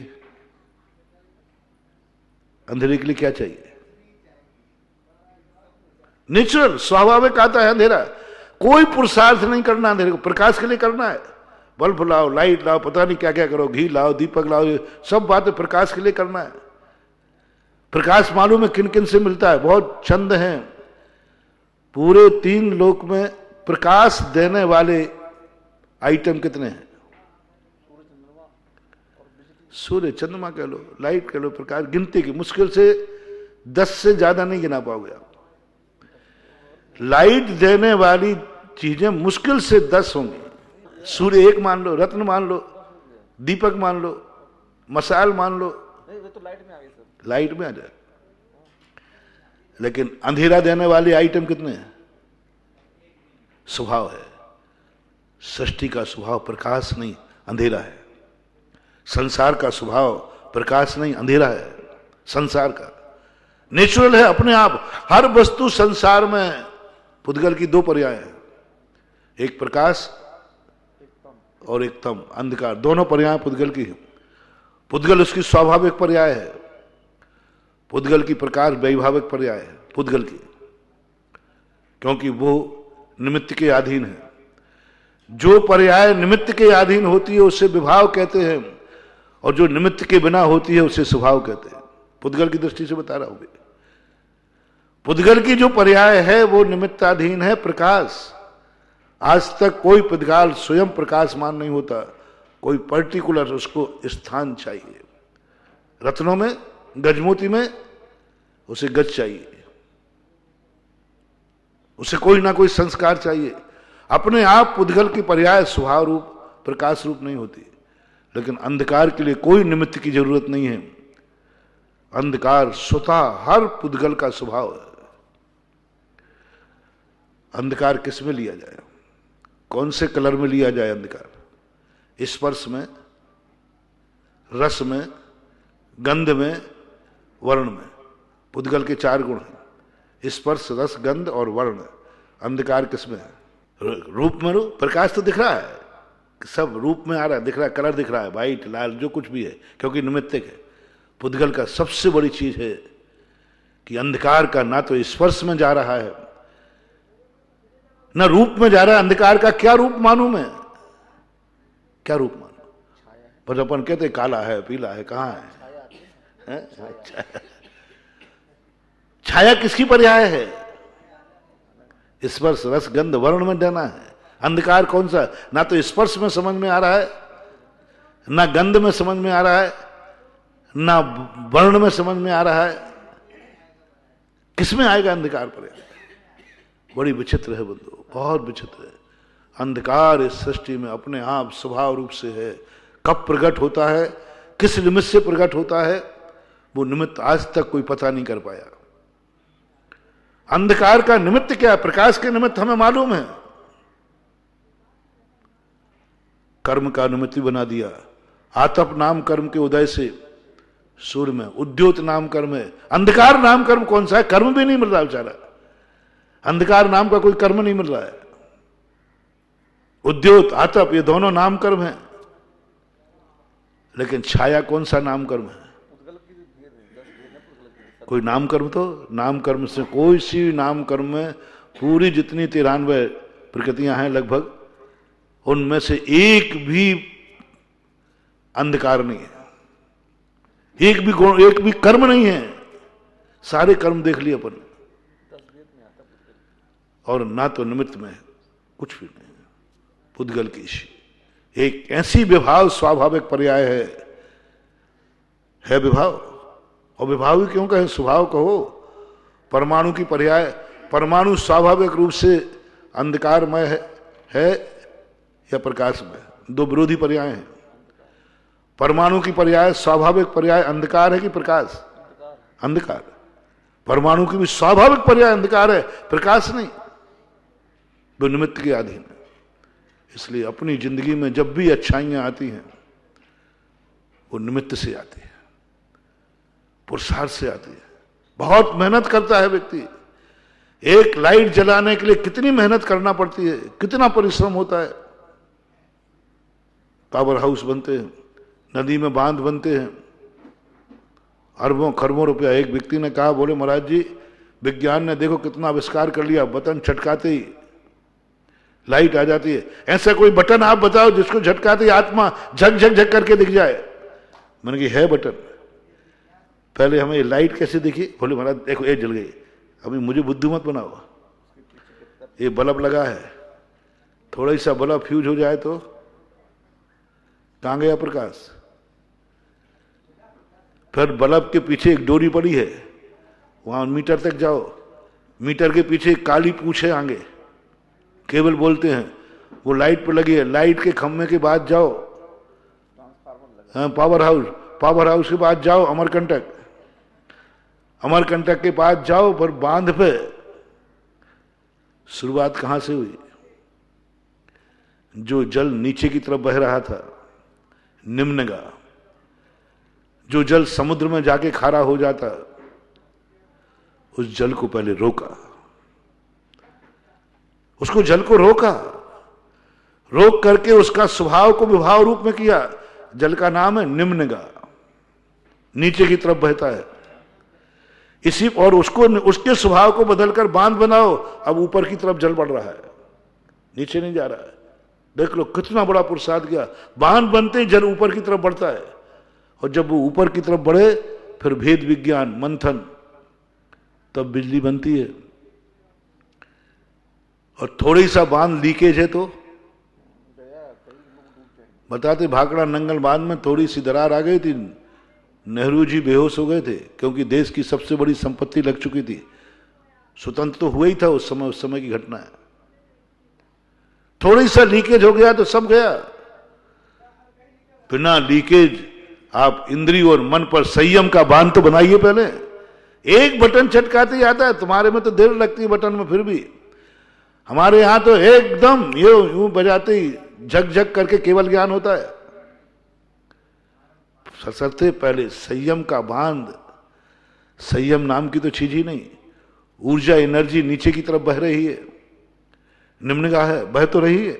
अंधेरे के लिए क्या चाहिए? नेचुरल, स्वाभाविक आता है अंधेरा। कोई पुरुषार्थ नहीं करना अंधेरे को, प्रकाश के लिए करना है। बल्ब लाओ, लाइट लाओ, पता नहीं क्या क्या करो, घी लाओ, दीपक लाओ, ये सब बातें प्रकाश के लिए करना है। प्रकाश मालूम है किन किन से मिलता है? बहुत चंद हैं। पूरे 3 लोक में प्रकाश देने वाले आइटम कितने हैं? सूर्य, चंद्रमा कह लो, लाइट कह लो, प्रकाश। गिनती की मुश्किल से 10 से ज्यादा नहीं गिना पाओगे आप। लाइट देने वाली चीजें मुश्किल से 10 होंगी। सूर्य एक मान लो, रत्न मान लो, दीपक मान लो, मसाल मान लो, तो लाइट में आ गई सर, लाइट में आ जाए। लेकिन अंधेरा देने वाले आइटम कितने हैं? स्वभाव है। सृष्टि का स्वभाव प्रकाश नहीं अंधेरा है। संसार का स्वभाव प्रकाश नहीं अंधेरा है। संसार का नेचुरल है अपने आप। हर वस्तु संसार में पुद्गल की 2 पर्याय हैं, एक प्रकाश और एक तम, अंधकार। दोनों पर्याय पुद्गल की है। पुद्गल उसकी स्वाभाविक पर्याय है, पुद्गल की प्रकाश वैभाविक पर्याय है पुद्गल की, क्योंकि वो निमित्त के अधीन है। जो पर्याय निमित्त के अधीन होती है उसे विभाव कहते हैं, और जो निमित्त के बिना होती है उसे स्वभाव कहते हैं। पुद्गल की दृष्टि से बता रहा हूं। पुद्गल की जो पर्याय है वो निमित्ताधीन है, प्रकाश। आज तक कोई पुद्गल स्वयं प्रकाशमान नहीं होता, कोई पर्टिकुलर उसको स्थान चाहिए। रत्नों में, गजमोती में उसे गज चाहिए, उसे कोई ना कोई संस्कार चाहिए। अपने आप पुद्गल की पर्याय स्वभाव रूप, प्रकाश रूप नहीं होती। लेकिन अंधकार के लिए कोई निमित्त की जरूरत नहीं है। अंधकार स्वतः हर पुद्गल का स्वभाव है। अंधकार किस में लिया जाए? कौन से कलर में लिया जाए अंधकार? स्पर्श में, रस में, गंध में, वर्ण में। पुद्गल के 4 गुण हैं, स्पर्श, रस, गंध और वर्ण। अंधकार किसमें है? रूप में। प्रकाश तो दिख रहा है, सब रूप में आ रहा है, दिख रहा है, कलर दिख रहा है, व्हाइट, लाल, जो कुछ भी है, क्योंकि निमित्तिक है। पुद्गल का सबसे बड़ी चीज है कि अंधकार का ना तो स्पर्श में जा रहा है, ना रूप में जा रहा है। अंधकार का क्या रूप मानूं मैं? क्या रूप मानूं? पर अपन कहते काला है, पीला है, कहां है? छाया किसकी पर्याय है? स्पर्श, रस, गंध, वर्ण में देना है। अंधकार कौन सा? ना तो स्पर्श में समझ में आ रहा है, ना गंध में समझ में आ रहा है, ना वर्ण में समझ में आ रहा है। किसमें आएगा अंधकार पर्याय? बड़ी विचित्र है बंधु, बहुत विचित्र है। अंधकार इस सृष्टि में अपने आप स्वभाव रूप से है। कब प्रकट होता है, किस निमित्त से प्रकट होता है, वो निमित्त आज तक कोई पता नहीं कर पाया। अंधकार का निमित्त क्या है? प्रकाश के निमित्त हमें मालूम है। कर्म का निमित्त बना दिया। आतप नाम कर्म के उदय से सूर्य में, उद्योत नाम कर्म है। अंधकार नाम कर्म कौन सा है? कर्म भी नहीं मिल रहा बेचारा। अंधकार नाम का कोई कर्म नहीं मिल रहा है। उद्योत, आतप, ये दोनों नाम कर्म है। लेकिन छाया कौन सा नाम कर्म है? कोई नाम कर्म तो, नाम कर्म से कोई सी नाम कर्म में पूरी जितनी 93 प्रकृतियां हैं लगभग, उनमें से एक भी अंधकार नहीं है। एक भी गुण, एक भी कर्म नहीं है। सारे कर्म देख लिए अपन, और ना तो निमित्त में कुछ भी नहीं। पुद्गल की एक ऐसी विभाव स्वाभाविक पर्याय है विभाव। और विभाव क्यों कहे, स्वभाव कहो। परमाणु की पर्याय, परमाणु स्वाभाविक रूप से अंधकारमय है या प्रकाशमय? 2 विरोधी पर्याय हैं। परमाणु की पर्याय, स्वाभाविक पर्याय अंधकार है कि प्रकाश? अंधकार। परमाणु की भी स्वाभाविक पर्याय अंधकार है, प्रकाश नहीं। वो निमित्त के अधीन है। इसलिए अपनी जिंदगी में जब भी अच्छाइयां आती हैं वो निमित्त से आती है। पुरुषार्थ से आती है। बहुत मेहनत करता है व्यक्ति। एक लाइट जलाने के लिए कितनी मेहनत करना पड़ती है, कितना परिश्रम होता है। पावर हाउस बनते हैं, नदी में बांध बनते हैं, अरबों खरबों रुपया। एक व्यक्ति ने कहा, बोले महाराज जी विज्ञान ने देखो कितना आविष्कार कर लिया, बटन झटकाते ही लाइट आ जाती है। ऐसा कोई बटन आप बताओ जिसको झटकाते ही आत्मा झक झक झक करके दिख जाए। मैंने कहा है बटन। पहले हमें लाइट कैसे दिखी? बोले महाराज देखो ये जल गई। अभी मुझे बुद्धू मत बनाओ, ये बल्ब लगा है, थोड़ा सा बल्ब फ्यूज हो जाए तो कहां गया प्रकाश? फिर बल्ब के पीछे एक डोरी पड़ी है, वहां मीटर तक जाओ, मीटर के पीछे काली पूंछ है आगे, केबल बोलते हैं, वो लाइट पर लगी है। लाइट के खम्भे के बाद जाओ पावर हाउस, पावर हाउस के बाद जाओ अमरकंटक, अमरकंटक के पास जाओ, पर बांध पे शुरुआत कहां से हुई? जो जल नीचे की तरफ बह रहा था निम्नगा, जो जल समुद्र में जाके खारा हो जाता, उस जल को पहले रोका, उसको जल को रोका, रोक करके उसका स्वभाव को विभाव रूप में किया। जल का नाम है निम्नगा, नीचे की तरफ बहता है। इसी और उसको उसके स्वभाव को बदलकर बांध बनाओ, अब ऊपर की तरफ जल बढ़ रहा है, नीचे नहीं जा रहा है। देख लो कितना बड़ा पुरुषार्थ किया। बांध बनते ही जल ऊपर की तरफ बढ़ता है, और जब वो ऊपर की तरफ बढ़े फिर भेद विज्ञान मंथन, तब बिजली बनती है। और थोड़ी सा बांध लीकेज है तो बताते, भाखड़ा नंगल बांध में थोड़ी सी दरार आ गई थी, नेहरू जी बेहोश हो गए थे, क्योंकि देश की सबसे बड़ी संपत्ति लग चुकी थी। स्वतंत्र तो हुआ ही था उस समय की घटना है। थोड़ी सा लीकेज हो गया तो सब गया। बिना लीकेज आप इंद्रिय और मन पर संयम का बांध तो बनाइए। पहले एक बटन चटकाते ही आता है, तुम्हारे में तो देर लगती है बटन में, फिर भी हमारे यहां तो एकदम यूं बजाते ही झक झक करके केवल ज्ञान होता है। ससरते पहले संयम का बांध। संयम नाम की तो चीज ही नहीं। ऊर्जा एनर्जी नीचे की तरफ बह रही है, निम्नगा है, बह तो रही है।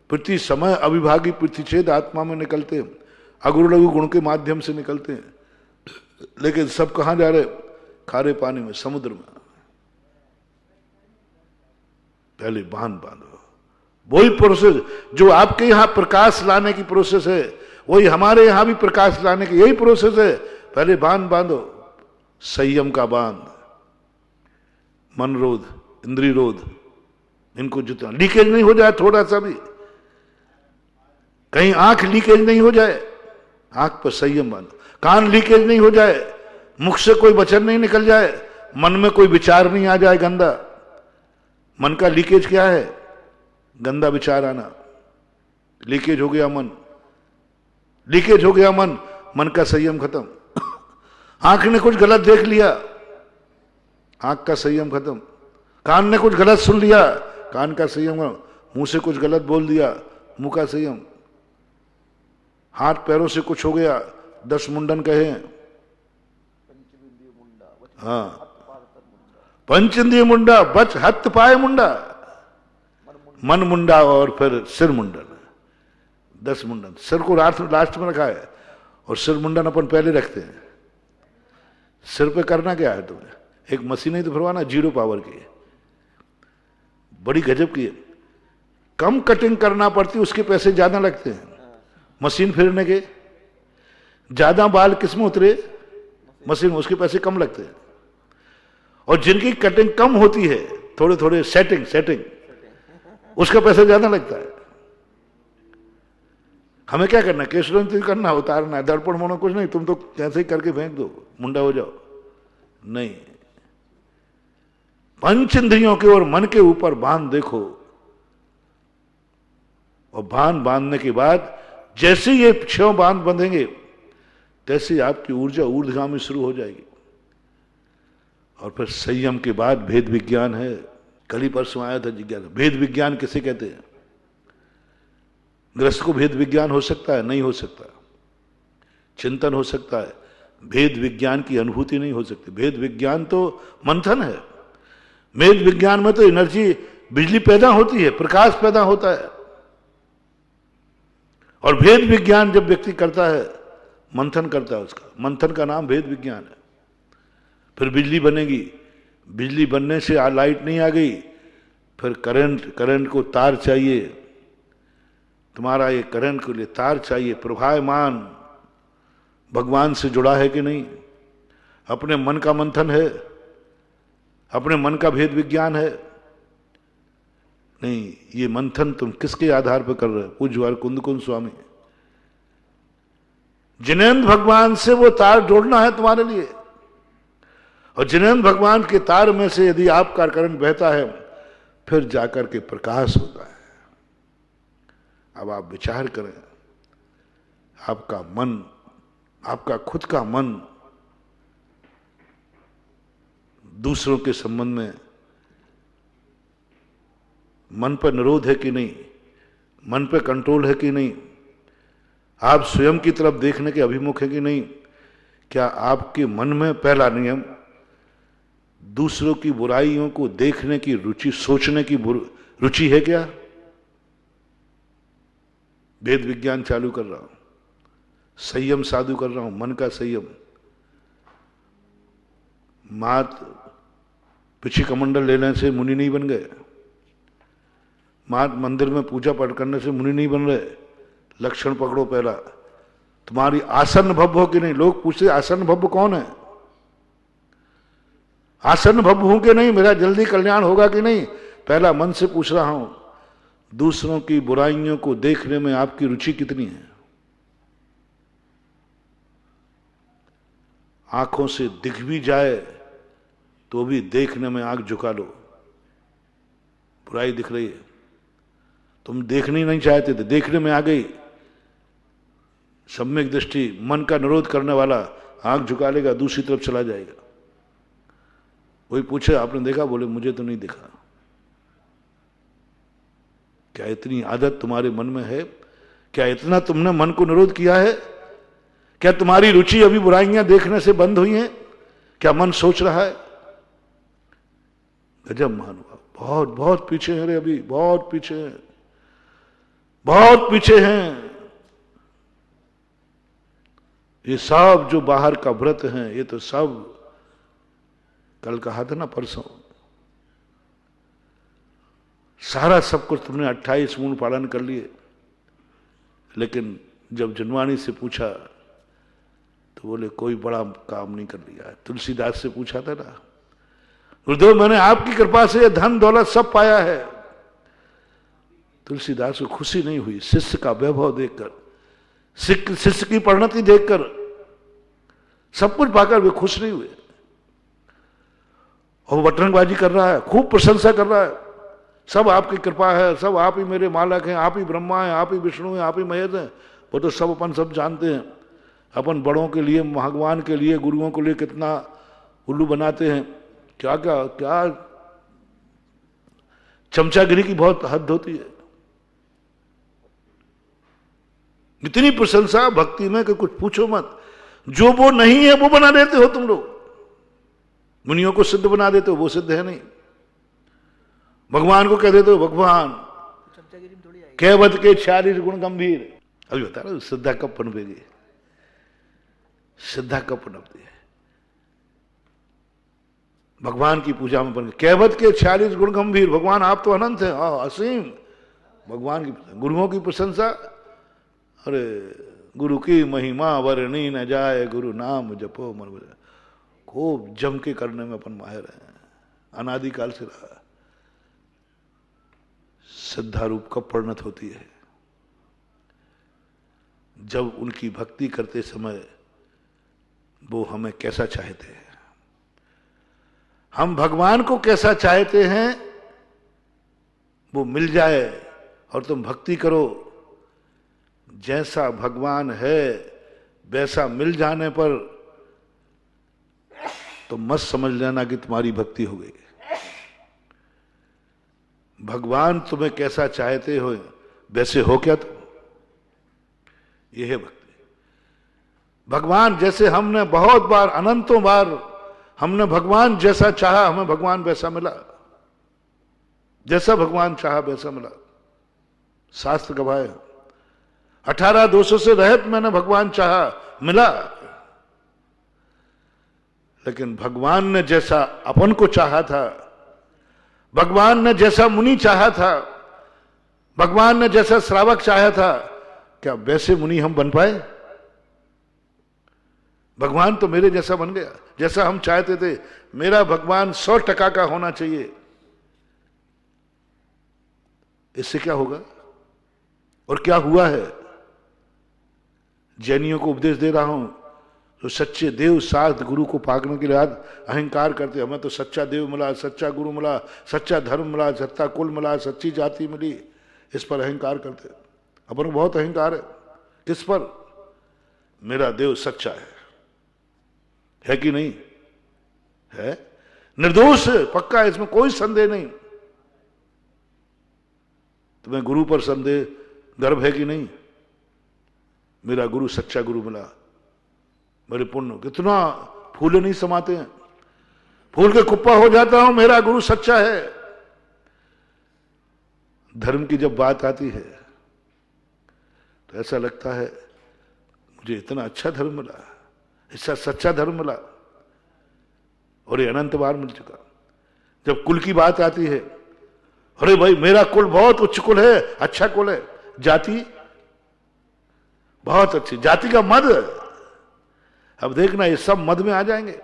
प्रति समय अविभागी प्रतिच्छेद आत्मा में निकलते हैं, अगुरु लघु गुण के माध्यम से निकलते हैं, लेकिन सब कहां जा रहे? खारे पानी में, समुद्र में। पहले बांधो। वही प्रोसेस जो आपके यहां प्रकाश लाने की प्रोसेस है, वही हमारे यहां भी प्रकाश लाने की यही प्रोसेस है। पहले बांधो, संयम का बांध, मन रोध, इंद्रिय रोध, इनको जितना लीकेज नहीं हो जाए, थोड़ा सा भी कहीं आंख लीकेज नहीं हो जाए, आंख पर संयम बांधो। कान लीकेज नहीं हो जाए, मुख से कोई वचन नहीं निकल जाए, मन में कोई विचार नहीं आ जाए गंदा। मन का लीकेज क्या है? गंदा विचार आना। लीकेज हो गया मन, लीकेज हो गया मन, मन का संयम खत्म। आंख ने कुछ गलत देख लिया, आंख का संयम खत्म। कान ने कुछ गलत सुन लिया, कान का संयम। मुंह से कुछ गलत बोल दिया, मुंह का संयम। हाथ पैरों से कुछ हो गया, 10 मुंडन कहे। हाँ, पंच इंद्रिय मुंडा, बच हत पाए मुंडा, मन मुंडा और फिर सिर मुंडन। 10 मुंडन। सिर को लास्ट में रखा है, और सिर मुंडन अपन पहले रखते हैं। सिर पे करना क्या है तुम्हें? एक मशीन ही तो फिरवाना, 0 पावर की, बड़ी गजब की है। कम कटिंग करना पड़ती, उसके पैसे ज्यादा लगते हैं। मशीन फिरने के ज्यादा बाल किसमें उतरे? मशीन में, उसके पैसे कम लगते हैं। और जिनकी कटिंग कम होती है, थोड़े थोड़े सेटिंग, उसका पैसा ज्यादा लगता है। हमें क्या करना? केशरंती करना, उतारना है, दर्पण मोनो कुछ नहीं, तुम तो कैसे ही करके फेंक दो, मुंडा हो जाओ। नहीं, पंच इंद्रियों के और मन के ऊपर बांध देखो, और बांधने के बाद जैसे ये 6 बांध बंधेंगे, तैसे आपकी ऊर्जा ऊर्ध्वगामी शुरू हो जाएगी। और फिर संयम के बाद भेद विज्ञान है। कल ही परसों आया था जिज्ञासा। भेद विज्ञान किसे कहते हैं? गृहस्थ को भेद विज्ञान हो सकता है? नहीं हो सकता। चिंतन हो सकता है, भेद विज्ञान की अनुभूति नहीं हो सकती। भेद विज्ञान तो मंथन है। भेद विज्ञान में तो एनर्जी, बिजली पैदा होती है, प्रकाश पैदा होता है। और भेद विज्ञान जब व्यक्ति करता है, मंथन करता है, उसका मंथन का नाम भेद विज्ञान है। फिर बिजली बनेगी, बिजली बनने से लाइट नहीं आ गई, फिर करंट को तार चाहिए, तुम्हारा ये करंट के लिए तार चाहिए। प्रभायमान भगवान से जुड़ा है कि नहीं? अपने मन का मंथन है, अपने मन का भेद विज्ञान है? नहीं, ये मंथन तुम किसके आधार पर कर रहे हो? पूज्यवार कुंद स्वामी, जिनेंद्र भगवान से वो तार जोड़ना है तुम्हारे लिए, और जिनेंद्र भगवान के तार में से यदि आपका करंट बहता है, फिर जाकर के प्रकाश होता है। अब आप विचार करें, आपका मन, आपका खुद का मन दूसरों के संबंध में, मन पर निरोध है कि नहीं, मन पर कंट्रोल है कि नहीं, आप स्वयं की तरफ देखने के अभिमुख है कि नहीं? क्या आपके मन में पहला नियम दूसरों की बुराइयों को देखने की रुचि, सोचने की रुचि है क्या? वेद विज्ञान चालू कर रहा हूं, संयम साधु कर रहा हूं, मन का संयम। मात पिछी कमंडल लेने से मुनि नहीं बन गए, मात मंदिर में पूजा पाठ करने से मुनि नहीं बन रहे। लक्षण पकड़ो पहला, तुम्हारी आसन भव हो कि नहीं? लोग पूछते आसन भव कौन है? आसन भव हूं कि नहीं, मेरा जल्दी कल्याण होगा कि नहीं? पहला मन से पूछ रहा हूं, दूसरों की बुराइयों को देखने में आपकी रुचि कितनी है? आंखों से दिख भी जाए तो भी देखने में आंख झुका लो, बुराई दिख रही है, तुम देखनी नहीं चाहते थे, देखने में आ गई, सम्यक दृष्टि, मन का निरोध करने वाला आंख झुका लेगा, दूसरी तरफ चला जाएगा। वही पूछे आपने देखा? बोले मुझे तो नहीं दिखा। क्या इतनी आदत तुम्हारे मन में है? क्या इतना तुमने मन को निरोध किया है? क्या तुम्हारी रुचि अभी बुराइयां देखने से बंद हुई हैं? क्या मन सोच रहा है? गजब महानुभाव, बहुत बहुत पीछे हैं रे, अभी बहुत पीछे हैं, बहुत पीछे हैं। ये सब जो बाहर का व्रत हैं, ये तो सब, कल कहा था ना, परसों, सारा सब कुछ तुमने 28 मूल पालन कर लिए। लेकिन जब जनवाणी से पूछा तो बोले कोई बड़ा काम नहीं कर लिया। तुलसीदास से पूछा था ना, गुरुदेव मैंने आपकी कृपा से धन दौलत सब पाया है। तुलसीदास को खुशी नहीं हुई शिष्य का वैभव देखकर, शिष्य की परिणति देखकर, सब कुछ पाकर वे खुश नहीं हुए। और बटरंगबाजी कर रहा है, खूब प्रशंसा कर रहा है, सब आपकी कृपा है, सब आप ही मेरे मालक हैं, आप ही ब्रह्मा हैं, आप ही विष्णु हैं, आप ही महेश हैं। वो तो सब अपन सब जानते हैं, अपन बड़ों के लिए, भगवान के लिए, गुरुओं के लिए कितना उल्लू बनाते हैं। क्या क्या क्या चमचागिरी की बहुत हद होती है। इतनी प्रशंसा भक्ति में कि कुछ पूछो मत। जो वो नहीं है वो बना देते हो तुम लोग, मुनियों को सिद्ध बना देते हो, वो सिद्ध है नहीं। भगवान को कह देते हो भगवान, कैवत के 46 गुण गंभीर। अभी बता रहा हूं श्रद्धा कब पनपेगी, श्रद्धा कब पनपती है। भगवान की पूजा में बन, कैवत के 46 गुण गंभीर, भगवान आप तो अनंत हैं, असीम। भगवान की, गुरुओं की प्रशंसा, अरे गुरु की महिमा वर्णी न जाए, गुरु नाम जपो मन बजाए। खूब जम के करने में अपन माहिर हैं, अनादिकाल से रहा। श्रद्धा रूप कब परिणत होती है? जब उनकी भक्ति करते समय वो हमें कैसा चाहते हैं, हम भगवान को कैसा चाहते हैं, वो मिल जाए और तुम भक्ति करो। जैसा भगवान है वैसा मिल जाने पर तो मत समझ लेना कि तुम्हारी भक्ति हो गई। भगवान तुम्हें कैसा चाहते हो वैसे हो क्या तुम? यह है भक्ति। भगवान जैसे हमने बहुत बार, अनंतों बार हमने भगवान जैसा चाहा, हमें भगवान वैसा मिला। जैसा भगवान चाहा वैसा मिला। शास्त्र गवाह 18 दोषों से रहित मैंने भगवान चाहा, मिला। लेकिन भगवान ने जैसा अपन को चाहा था, भगवान ने जैसा मुनि चाहा था, भगवान ने जैसा श्रावक चाहा था, क्या वैसे मुनि हम बन पाए? भगवान तो मेरे जैसा बन गया, जैसा हम चाहते थे। मेरा भगवान 100% का होना चाहिए। इससे क्या होगा और क्या हुआ है? जैनियों को उपदेश दे रहा हूं, तो सच्चे देव साध गुरु को पाकने के बाद अहंकार करते, हमें तो सच्चा देव मिला, सच्चा गुरु मिला, सच्चा धर्म मिला, सच्चा कुल मिला, सच्ची जाति मिली। इस पर अहंकार करते। अपन को बहुत अहंकार है। किस पर? मेरा देव सच्चा है कि नहीं? है, निर्दोष है, पक्का है, इसमें कोई संदेह नहीं। तुम्हें गुरु पर संदेह, गर्व है कि नहीं? मेरा गुरु सच्चा गुरु मिला, मेरे पुण्य कितना फूले नहीं समाते हैं, फूल के कुप्पा हो जाता हूं, मेरा गुरु सच्चा है। धर्म की जब बात आती है तो ऐसा लगता है मुझे इतना अच्छा धर्म मिला, इसका सच्चा धर्म मिला, और ये अनंत बार मिल चुका। जब कुल की बात आती है, अरे भाई मेरा कुल बहुत उच्च कुल है, अच्छा कुल है। जाति बहुत अच्छी, जाति का मद। अब देखना ये सब मद में आ जाएंगे।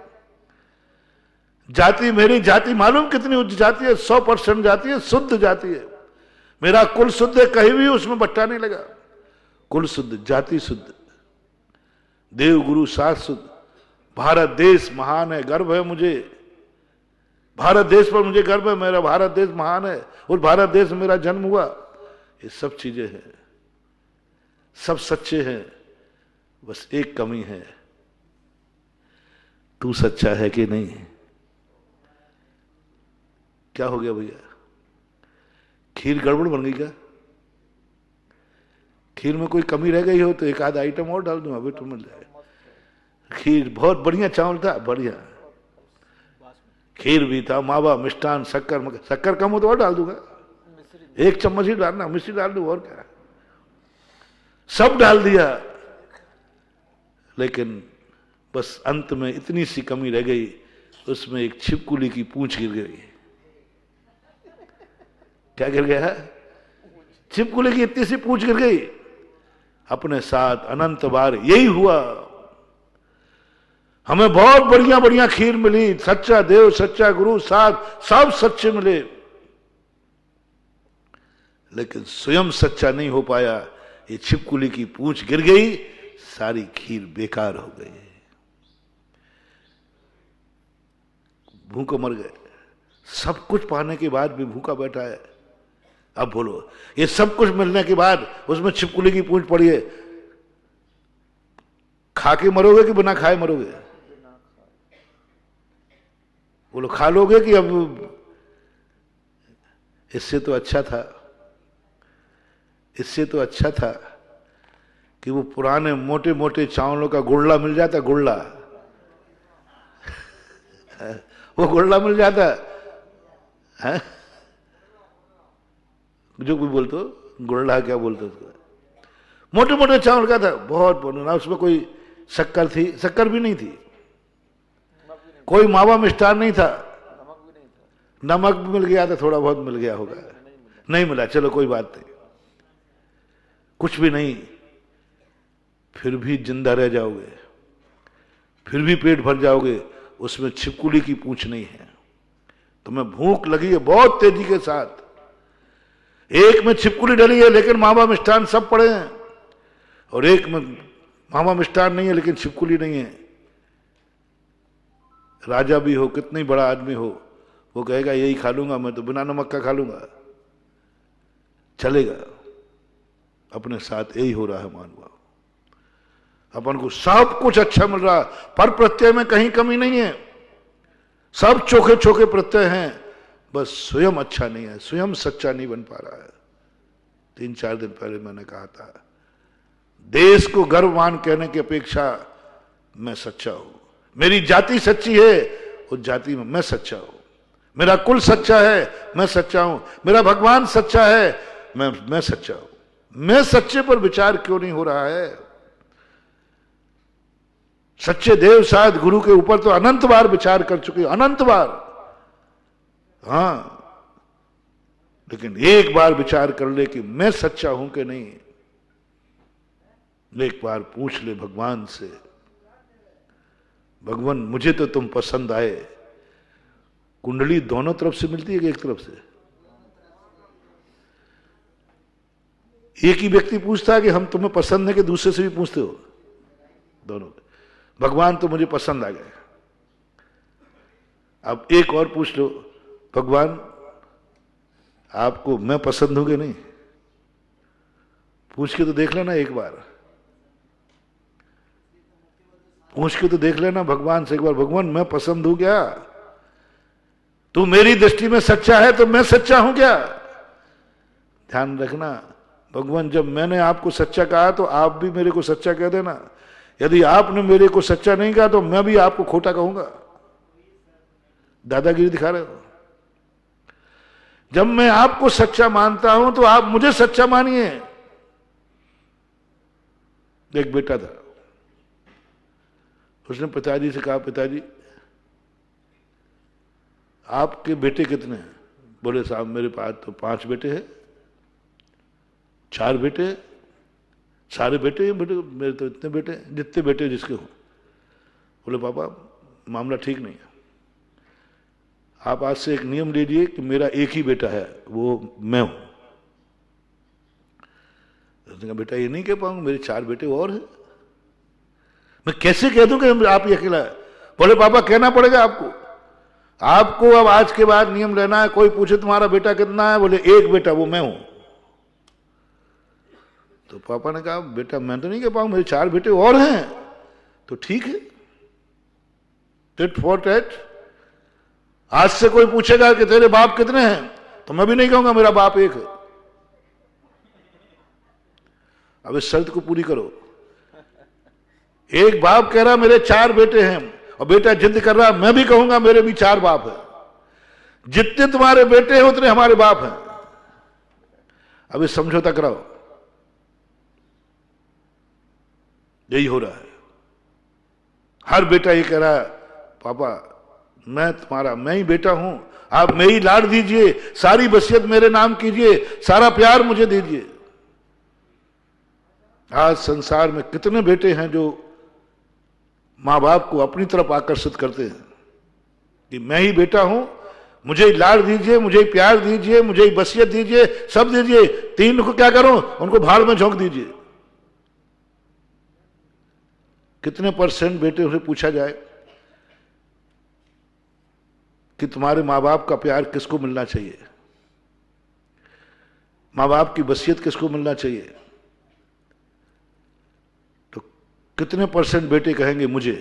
जाति, मेरी जाति मालूम कितनी उच्च जाति है? 100% जाति है, शुद्ध जाति है। मेरा कुल शुद्ध है, कहीं भी उसमें बट्टा नहीं लगा। कुल शुद्ध, जाति शुद्ध, देव गुरु साथ शुद्ध। भारत देश महान है, गर्व है मुझे। भारत देश पर मुझे गर्व है, मेरा भारत देश महान है, उस भारत देश में मेरा जन्म हुआ। ये सब चीजें हैं, सब सच्चे हैं। बस एक कमी है, तू सच्चा है कि नहीं? क्या हो गया भैया? खीर गड़बड़ बन गई क्या? खीर में कोई कमी रह गई हो तो एक आध आइटम और डाल दूंगा, अभी तो मिल जाए। खीर बहुत बढ़िया चावल था, बढ़िया खीर भी था, मावा, मिष्ठान, शक्कर। शक्कर कम हो तो और डाल दूंगा, 1 चम्मच ही डालना, मिश्री डाल दूं, और क्या। सब डाल दिया, लेकिन बस अंत में इतनी सी कमी रह गई, उसमें एक छिपकुली की पूंछ गिर गई। क्या गिर गया? छिपकुली की इतनी सी पूंछ गिर गई। अपने साथ अनंत बार यही हुआ। हमें बहुत बढ़िया बढ़िया खीर मिली, सच्चा देव, सच्चा गुरु, साथ सब सच्चे मिले, लेकिन स्वयं सच्चा नहीं हो पाया। ये छिपकुली की पूंछ गिर गई, सारी खीर बेकार हो गई, भूखों मर गए। सब कुछ पाने के बाद भी भूखा बैठा है। अब बोलो, ये सब कुछ मिलने के बाद उसमें छिपकुली की पूंछ पड़ी है, खा के मरोगे कि बिना खाए मरोगे? बोलो, खा लोगे कि अब? इससे तो अच्छा था, इससे तो अच्छा था कि वो पुराने मोटे मोटे चावलों का गुड़ला मिल जाता, गुड़ला। वो गुड़ला मिल जाता है, जो भी बोलते हो, गुड़ला क्या बोलते उसको, मोटे मोटे चावल का था, बहुत ना उसमें कोई शक्कर थी, शक्कर भी नहीं थी, कोई मावा मिष्ठान नहीं था, नमक भी मिल गया था, थोड़ा बहुत मिल गया होगा, नहीं मिला, चलो कोई बात नहीं, कुछ भी नहीं, फिर भी जिंदा रह जाओगे, फिर भी पेट भर जाओगे। उसमें छिपकुली की पूंछ नहीं है। तुम्हें भूख लगी है बहुत तेजी के साथ, एक में छिपकुली डली है लेकिन मावा मिष्ठान सब पड़े हैं, और एक में मावा मिष्ठान नहीं है लेकिन छिपकुली नहीं है। राजा भी हो, कितनी बड़ा आदमी हो, वो कहेगा यही खा लूंगा, मैं तो बिना नमक का खा लूंगा, चलेगा। अपने साथ यही हो रहा है मानव। अपन को सब कुछ अच्छा मिल रहा, पर प्रत्यय में कहीं कमी नहीं है, सब चोखे चोखे प्रत्यय हैं, बस स्वयं अच्छा नहीं है, स्वयं सच्चा नहीं बन पा रहा है। 3-4 दिन पहले मैंने कहा था, देश को गर्ववान कहने की अपेक्षा मैं सच्चा हूं। मेरी जाति सच्ची है, उस जाति में मैं सच्चा हूं। मेरा कुल सच्चा है, मैं सच्चा हूं। मेरा भगवान सच्चा है, मैं सच्चा हूं। मैं सच्चे पर विचार क्यों नहीं हो रहा है? सच्चे देव शायद गुरु के ऊपर तो अनंत बार विचार कर चुके, अनंत बार, हां, लेकिन एक बार विचार कर ले कि मैं सच्चा हूं कि नहीं। एक बार पूछ ले भगवान से, भगवान मुझे तो तुम पसंद आए। कुंडली दोनों तरफ से मिलती है कि एक तरफ से? एक ही व्यक्ति पूछता है कि हम तुम्हें पसंद है, कि दूसरे से भी पूछते हो? दोनों। भगवान तो मुझे पसंद आ गए। अब एक और पूछ लो, भगवान आपको मैं पसंद हूं कि नहीं? पूछ के तो देख लेना एक बार, पूछ के तो देख लेना भगवान से एक बार, भगवान मैं पसंद हूं क्या? तू मेरी दृष्टि में सच्चा है तो मैं सच्चा हूं क्या? ध्यान रखना, भगवान जब मैंने आपको सच्चा कहा तो आप भी मेरे को सच्चा कह देना। यदि आपने मेरे को सच्चा नहीं कहा तो मैं भी आपको खोटा कहूंगा। दादागिरी दिखा रहे हो। जब मैं आपको सच्चा मानता हूं तो आप मुझे सच्चा मानिए। एक बेटा था, उसने पिताजी से कहा, पिताजी आपके बेटे कितने हैं? बोले साहब मेरे पास तो 5 बेटे हैं। 4 बेटे? सारे बेटे मेरे तो इतने बेटे हैं जितने बेटे जिसके हों। बोले पापा मामला ठीक नहीं है, आप आज से एक नियम लीजिए कि मेरा एक ही बेटा है, वो मैं हूं। उसने कहा बेटा ये नहीं कह पाऊंगा, मेरे 4 बेटे और हैं, मैं कैसे कह दूं कि आप ही अकेला है? बोले पापा कहना पड़ेगा आपको, आपको अब आज के बाद नियम लेना है। कोई पूछे तुम्हारा बेटा कितना है, बोले एक बेटा, वो मैं हूं। तो पापा ने कहा बेटा मैं तो नहीं कह पाऊंगा, मेरे 4 बेटे और हैं। तो ठीक है, टिट फॉर टैट। आज से कोई पूछेगा कि तेरे बाप कितने हैं, तो मैं भी नहीं कहूंगा मेरा बाप एक है। अब इस शर्त को पूरी करो। एक बाप कह रहा मेरे 4 बेटे हैं, और बेटा जिद कर रहा मैं भी कहूंगा मेरे भी 4 बाप हैं। जितने तुम्हारे बेटे हैं उतने हमारे बाप हैं। अब इस समझौता कराओ। यही हो रहा है। हर बेटा ये कह रहा है पापा मैं तुम्हारा, मैं ही बेटा हूं, आप मैं ही लाड दीजिए, सारी वसीयत मेरे नाम कीजिए, सारा प्यार मुझे दीजिए। आज संसार में कितने बेटे हैं जो मां बाप को अपनी तरफ आकर्षित करते हैं कि मैं ही बेटा हूं, मुझे ही लाड दीजिए, मुझे ही प्यार दीजिए, मुझे ही वसीयत दीजिए, सब दीजिए। 3 को क्या करूं, उनको भाड़ में झोंक दीजिए। कितने % बेटे उसे पूछा जाए कि तुम्हारे मां बाप का प्यार किसको मिलना चाहिए, मां बाप की वसीयत किसको मिलना चाहिए, तो कितने % बेटे कहेंगे मुझे?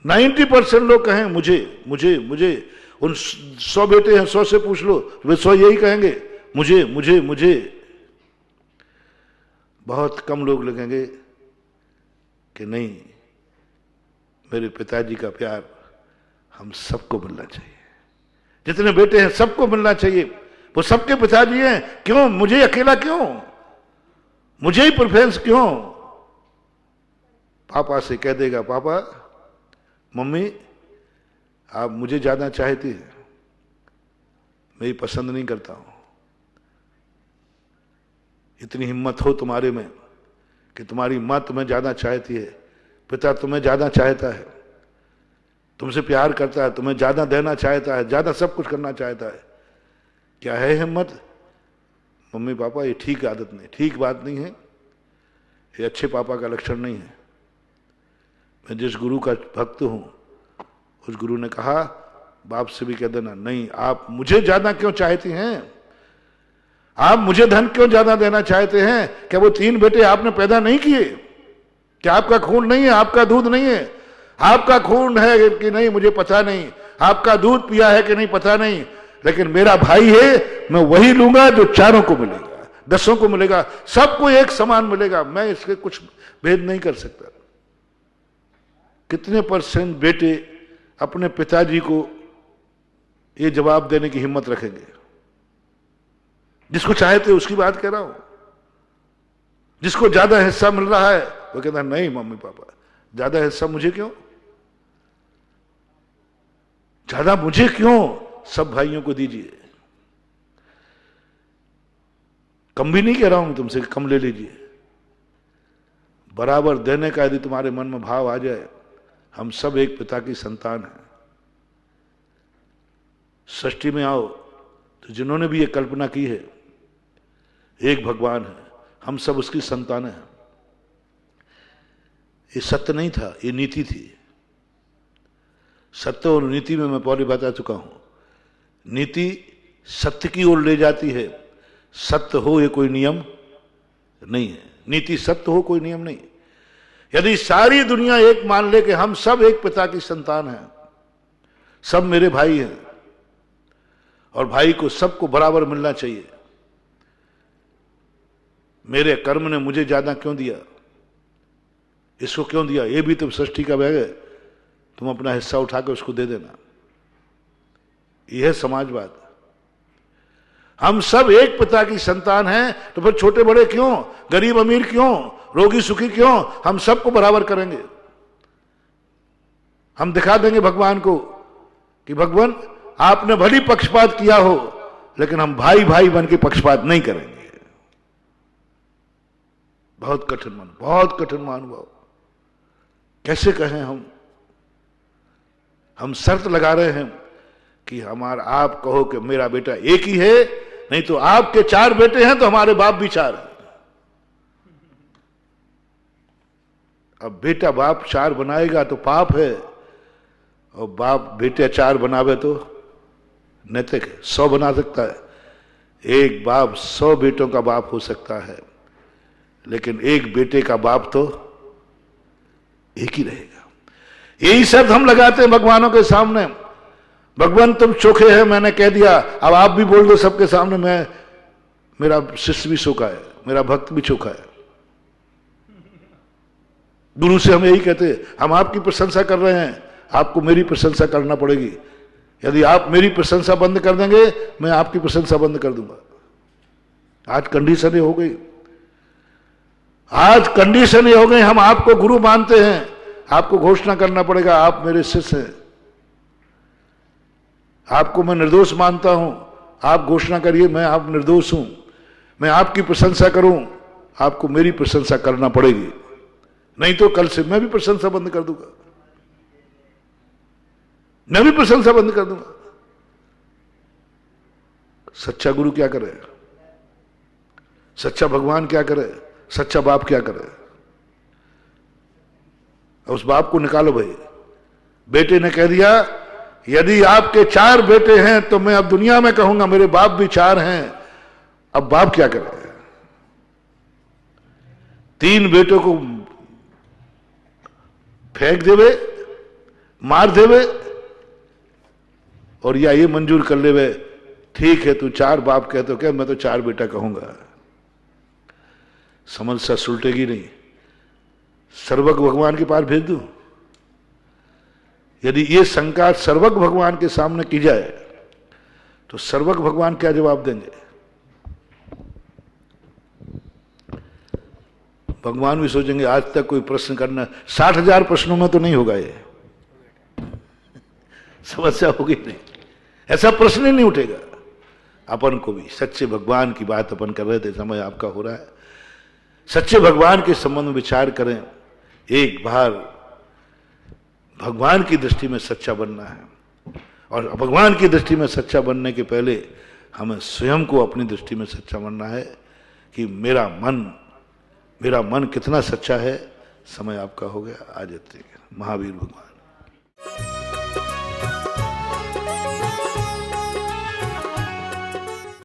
90% लोग कहें मुझे मुझे मुझे। उन 100 बेटे हैं, 100 से पूछ लो, वे 100 यही कहेंगे मुझे मुझे मुझे। बहुत कम लोग लगेंगे कि नहीं, मेरे पिताजी का प्यार हम सबको मिलना चाहिए। जितने बेटे हैं सबको मिलना चाहिए, वो सबके पिताजी हैं, क्यों मुझे अकेला, क्यों मुझे ही प्रेफरेंस क्यों? पापा से कह देगा पापा मम्मी आप मुझे ज्यादा चाहती है, मैं पसंद नहीं करता हूं। इतनी हिम्मत हो तुम्हारे में कि तुम्हारी मां तुम्हें ज्यादा चाहती है, पिता तुम्हें ज्यादा चाहता है, तुमसे प्यार करता है, तुम्हें ज्यादा देना चाहता है, ज्यादा सब कुछ करना चाहता है। क्या है हिम्मत? मम्मी पापा ये ठीक आदत नहीं, ठीक बात नहीं है, ये अच्छे पापा का लक्षण नहीं है। मैं जिस गुरु का भक्त हूं उस गुरु ने कहा बाप से भी कह देना नहीं, आप मुझे ज्यादा क्यों चाहती हैं, आप मुझे धन क्यों ज्यादा देना चाहते हैं? क्या वो 3 बेटे आपने पैदा नहीं किए? क्या आपका खून नहीं है, आपका दूध नहीं है? आपका खून है कि नहीं मुझे पता नहीं, आपका दूध पिया है कि नहीं पता नहीं, लेकिन मेरा भाई है, मैं वही लूंगा जो चारों को मिलेगा। 10 को मिलेगा, सबको एक समान मिलेगा, मैं इसके कुछ भेद नहीं कर सकता। कितने % बेटे अपने पिताजी को ये जवाब देने की हिम्मत रखेंगे? जिसको चाहते उसकी बात कह रहा हूं। जिसको ज्यादा हिस्सा मिल रहा है वो कहता है नहीं मम्मी पापा, ज्यादा हिस्सा मुझे क्यों, ज्यादा मुझे क्यों, सब भाइयों को दीजिए। कम भी नहीं कह रहा हूं तुमसे कि कम ले लीजिए, बराबर देने का यदि तुम्हारे मन में भाव आ जाए, हम सब एक पिता की संतान हैं। सृष्टि में आओ तो जिन्होंने भी ये कल्पना की है, एक भगवान है, हम सब उसकी संतान हैं। ये सत्य नहीं था, ये नीति थी। सत्य और नीति में मैं पहले बता चुका हूं। नीति सत्य की ओर ले जाती है, सत्य हो ये कोई नियम नहीं है। नीति सत्य हो कोई नियम नहीं। यदि सारी दुनिया एक मान ले कि हम सब एक पिता की संतान हैं, सब मेरे भाई हैं और भाई को सबको बराबर मिलना चाहिए, मेरे कर्म ने मुझे ज्यादा क्यों दिया, इसको क्यों दिया, ये भी तो सृष्टि का भाग है, तुम अपना हिस्सा उठा के उसको दे देना, यह है समाजवाद। हम सब एक पिता की संतान हैं, तो फिर छोटे बड़े क्यों, गरीब अमीर क्यों, रोगी सुखी क्यों, हम सबको बराबर करेंगे। हम दिखा देंगे भगवान को कि भगवान आपने भली पक्षपात किया हो, लेकिन हम भाई भाई बन के पक्षपात नहीं करेंगे। बहुत कठिन महानुभाव। कैसे कहें हम शर्त लगा रहे हैं कि हमारा, आप कहो कि मेरा बेटा एक ही है, नहीं तो आपके 4 बेटे हैं तो हमारे बाप भी 4 हैं। अब बेटा बाप 4 बनाएगा तो पाप है, और बाप बेटे 4 बनावे तो नैतिक है। 100 बना सकता है, एक बाप 100 बेटों का बाप हो सकता है, लेकिन एक बेटे का बाप तो एक ही रहेगा। यही शर्त हम लगाते हैं भगवानों के सामने। भगवान तुम चोखे हैं, मैंने कह दिया, अब आप भी बोल दो सबके सामने, मेरा शिष्य भी चोखा है, मेरा भक्त भी चोखा है। गुरु से हम यही कहते हैं, हम आपकी प्रशंसा कर रहे हैं, आपको मेरी प्रशंसा करना पड़ेगी। यदि आप मेरी प्रशंसा बंद कर देंगे, मैं आपकी प्रशंसा बंद कर दूंगा। आज कंडीशन ये हो गई, आज कंडीशन ये हो गई, हम आपको गुरु मानते हैं, आपको घोषणा करना पड़ेगा आप मेरे शिष्य हैं। आपको मैं निर्दोष मानता हूं, आप घोषणा करिए मैं आप निर्दोष हूं। मैं आपकी प्रशंसा करूं, आपको मेरी प्रशंसा करना पड़ेगी, नहीं तो कल से मैं भी प्रशंसा बंद कर दूंगा, मैं भी प्रशंसा बंद कर दूंगा। सच्चा गुरु क्या करे, सच्चा भगवान क्या करे, सच्चा बाप क्या करे? उस बाप को निकालो भाई। बेटे ने कह दिया यदि आपके 4 बेटे हैं तो मैं अब दुनिया में कहूंगा मेरे बाप भी 4 हैं। अब बाप क्या करे? 3 बेटों को फेंक देवे, मार देवे, और या ये मंजूर कर लेवे ठीक है तू 4 बाप कहते हो क्या, मैं तो 4 बेटा कहूंगा। समस्या सुलटेगी नहीं। सर्वज्ञ भगवान के पास भेज दूं? यदि ये शंका सर्वज्ञ भगवान के सामने की जाए तो सर्वज्ञ भगवान क्या जवाब देंगे? भगवान भी सोचेंगे आज तक कोई प्रश्न करना, 60,000 प्रश्नों में तो नहीं होगा ये, समस्या होगी नहीं, ऐसा प्रश्न ही नहीं उठेगा। अपन को भी सच्चे भगवान की बात अपन कर रहे थे, समय आपका हो रहा है। सच्चे भगवान के संबंध में विचार करें। एक बार भगवान की दृष्टि में सच्चा बनना है, और भगवान की दृष्टि में सच्चा बनने के पहले हमें स्वयं को अपनी दृष्टि में सच्चा बनना है कि मेरा मन कितना सच्चा है। समय आपका हो गया। आज इतने महावीर भगवान।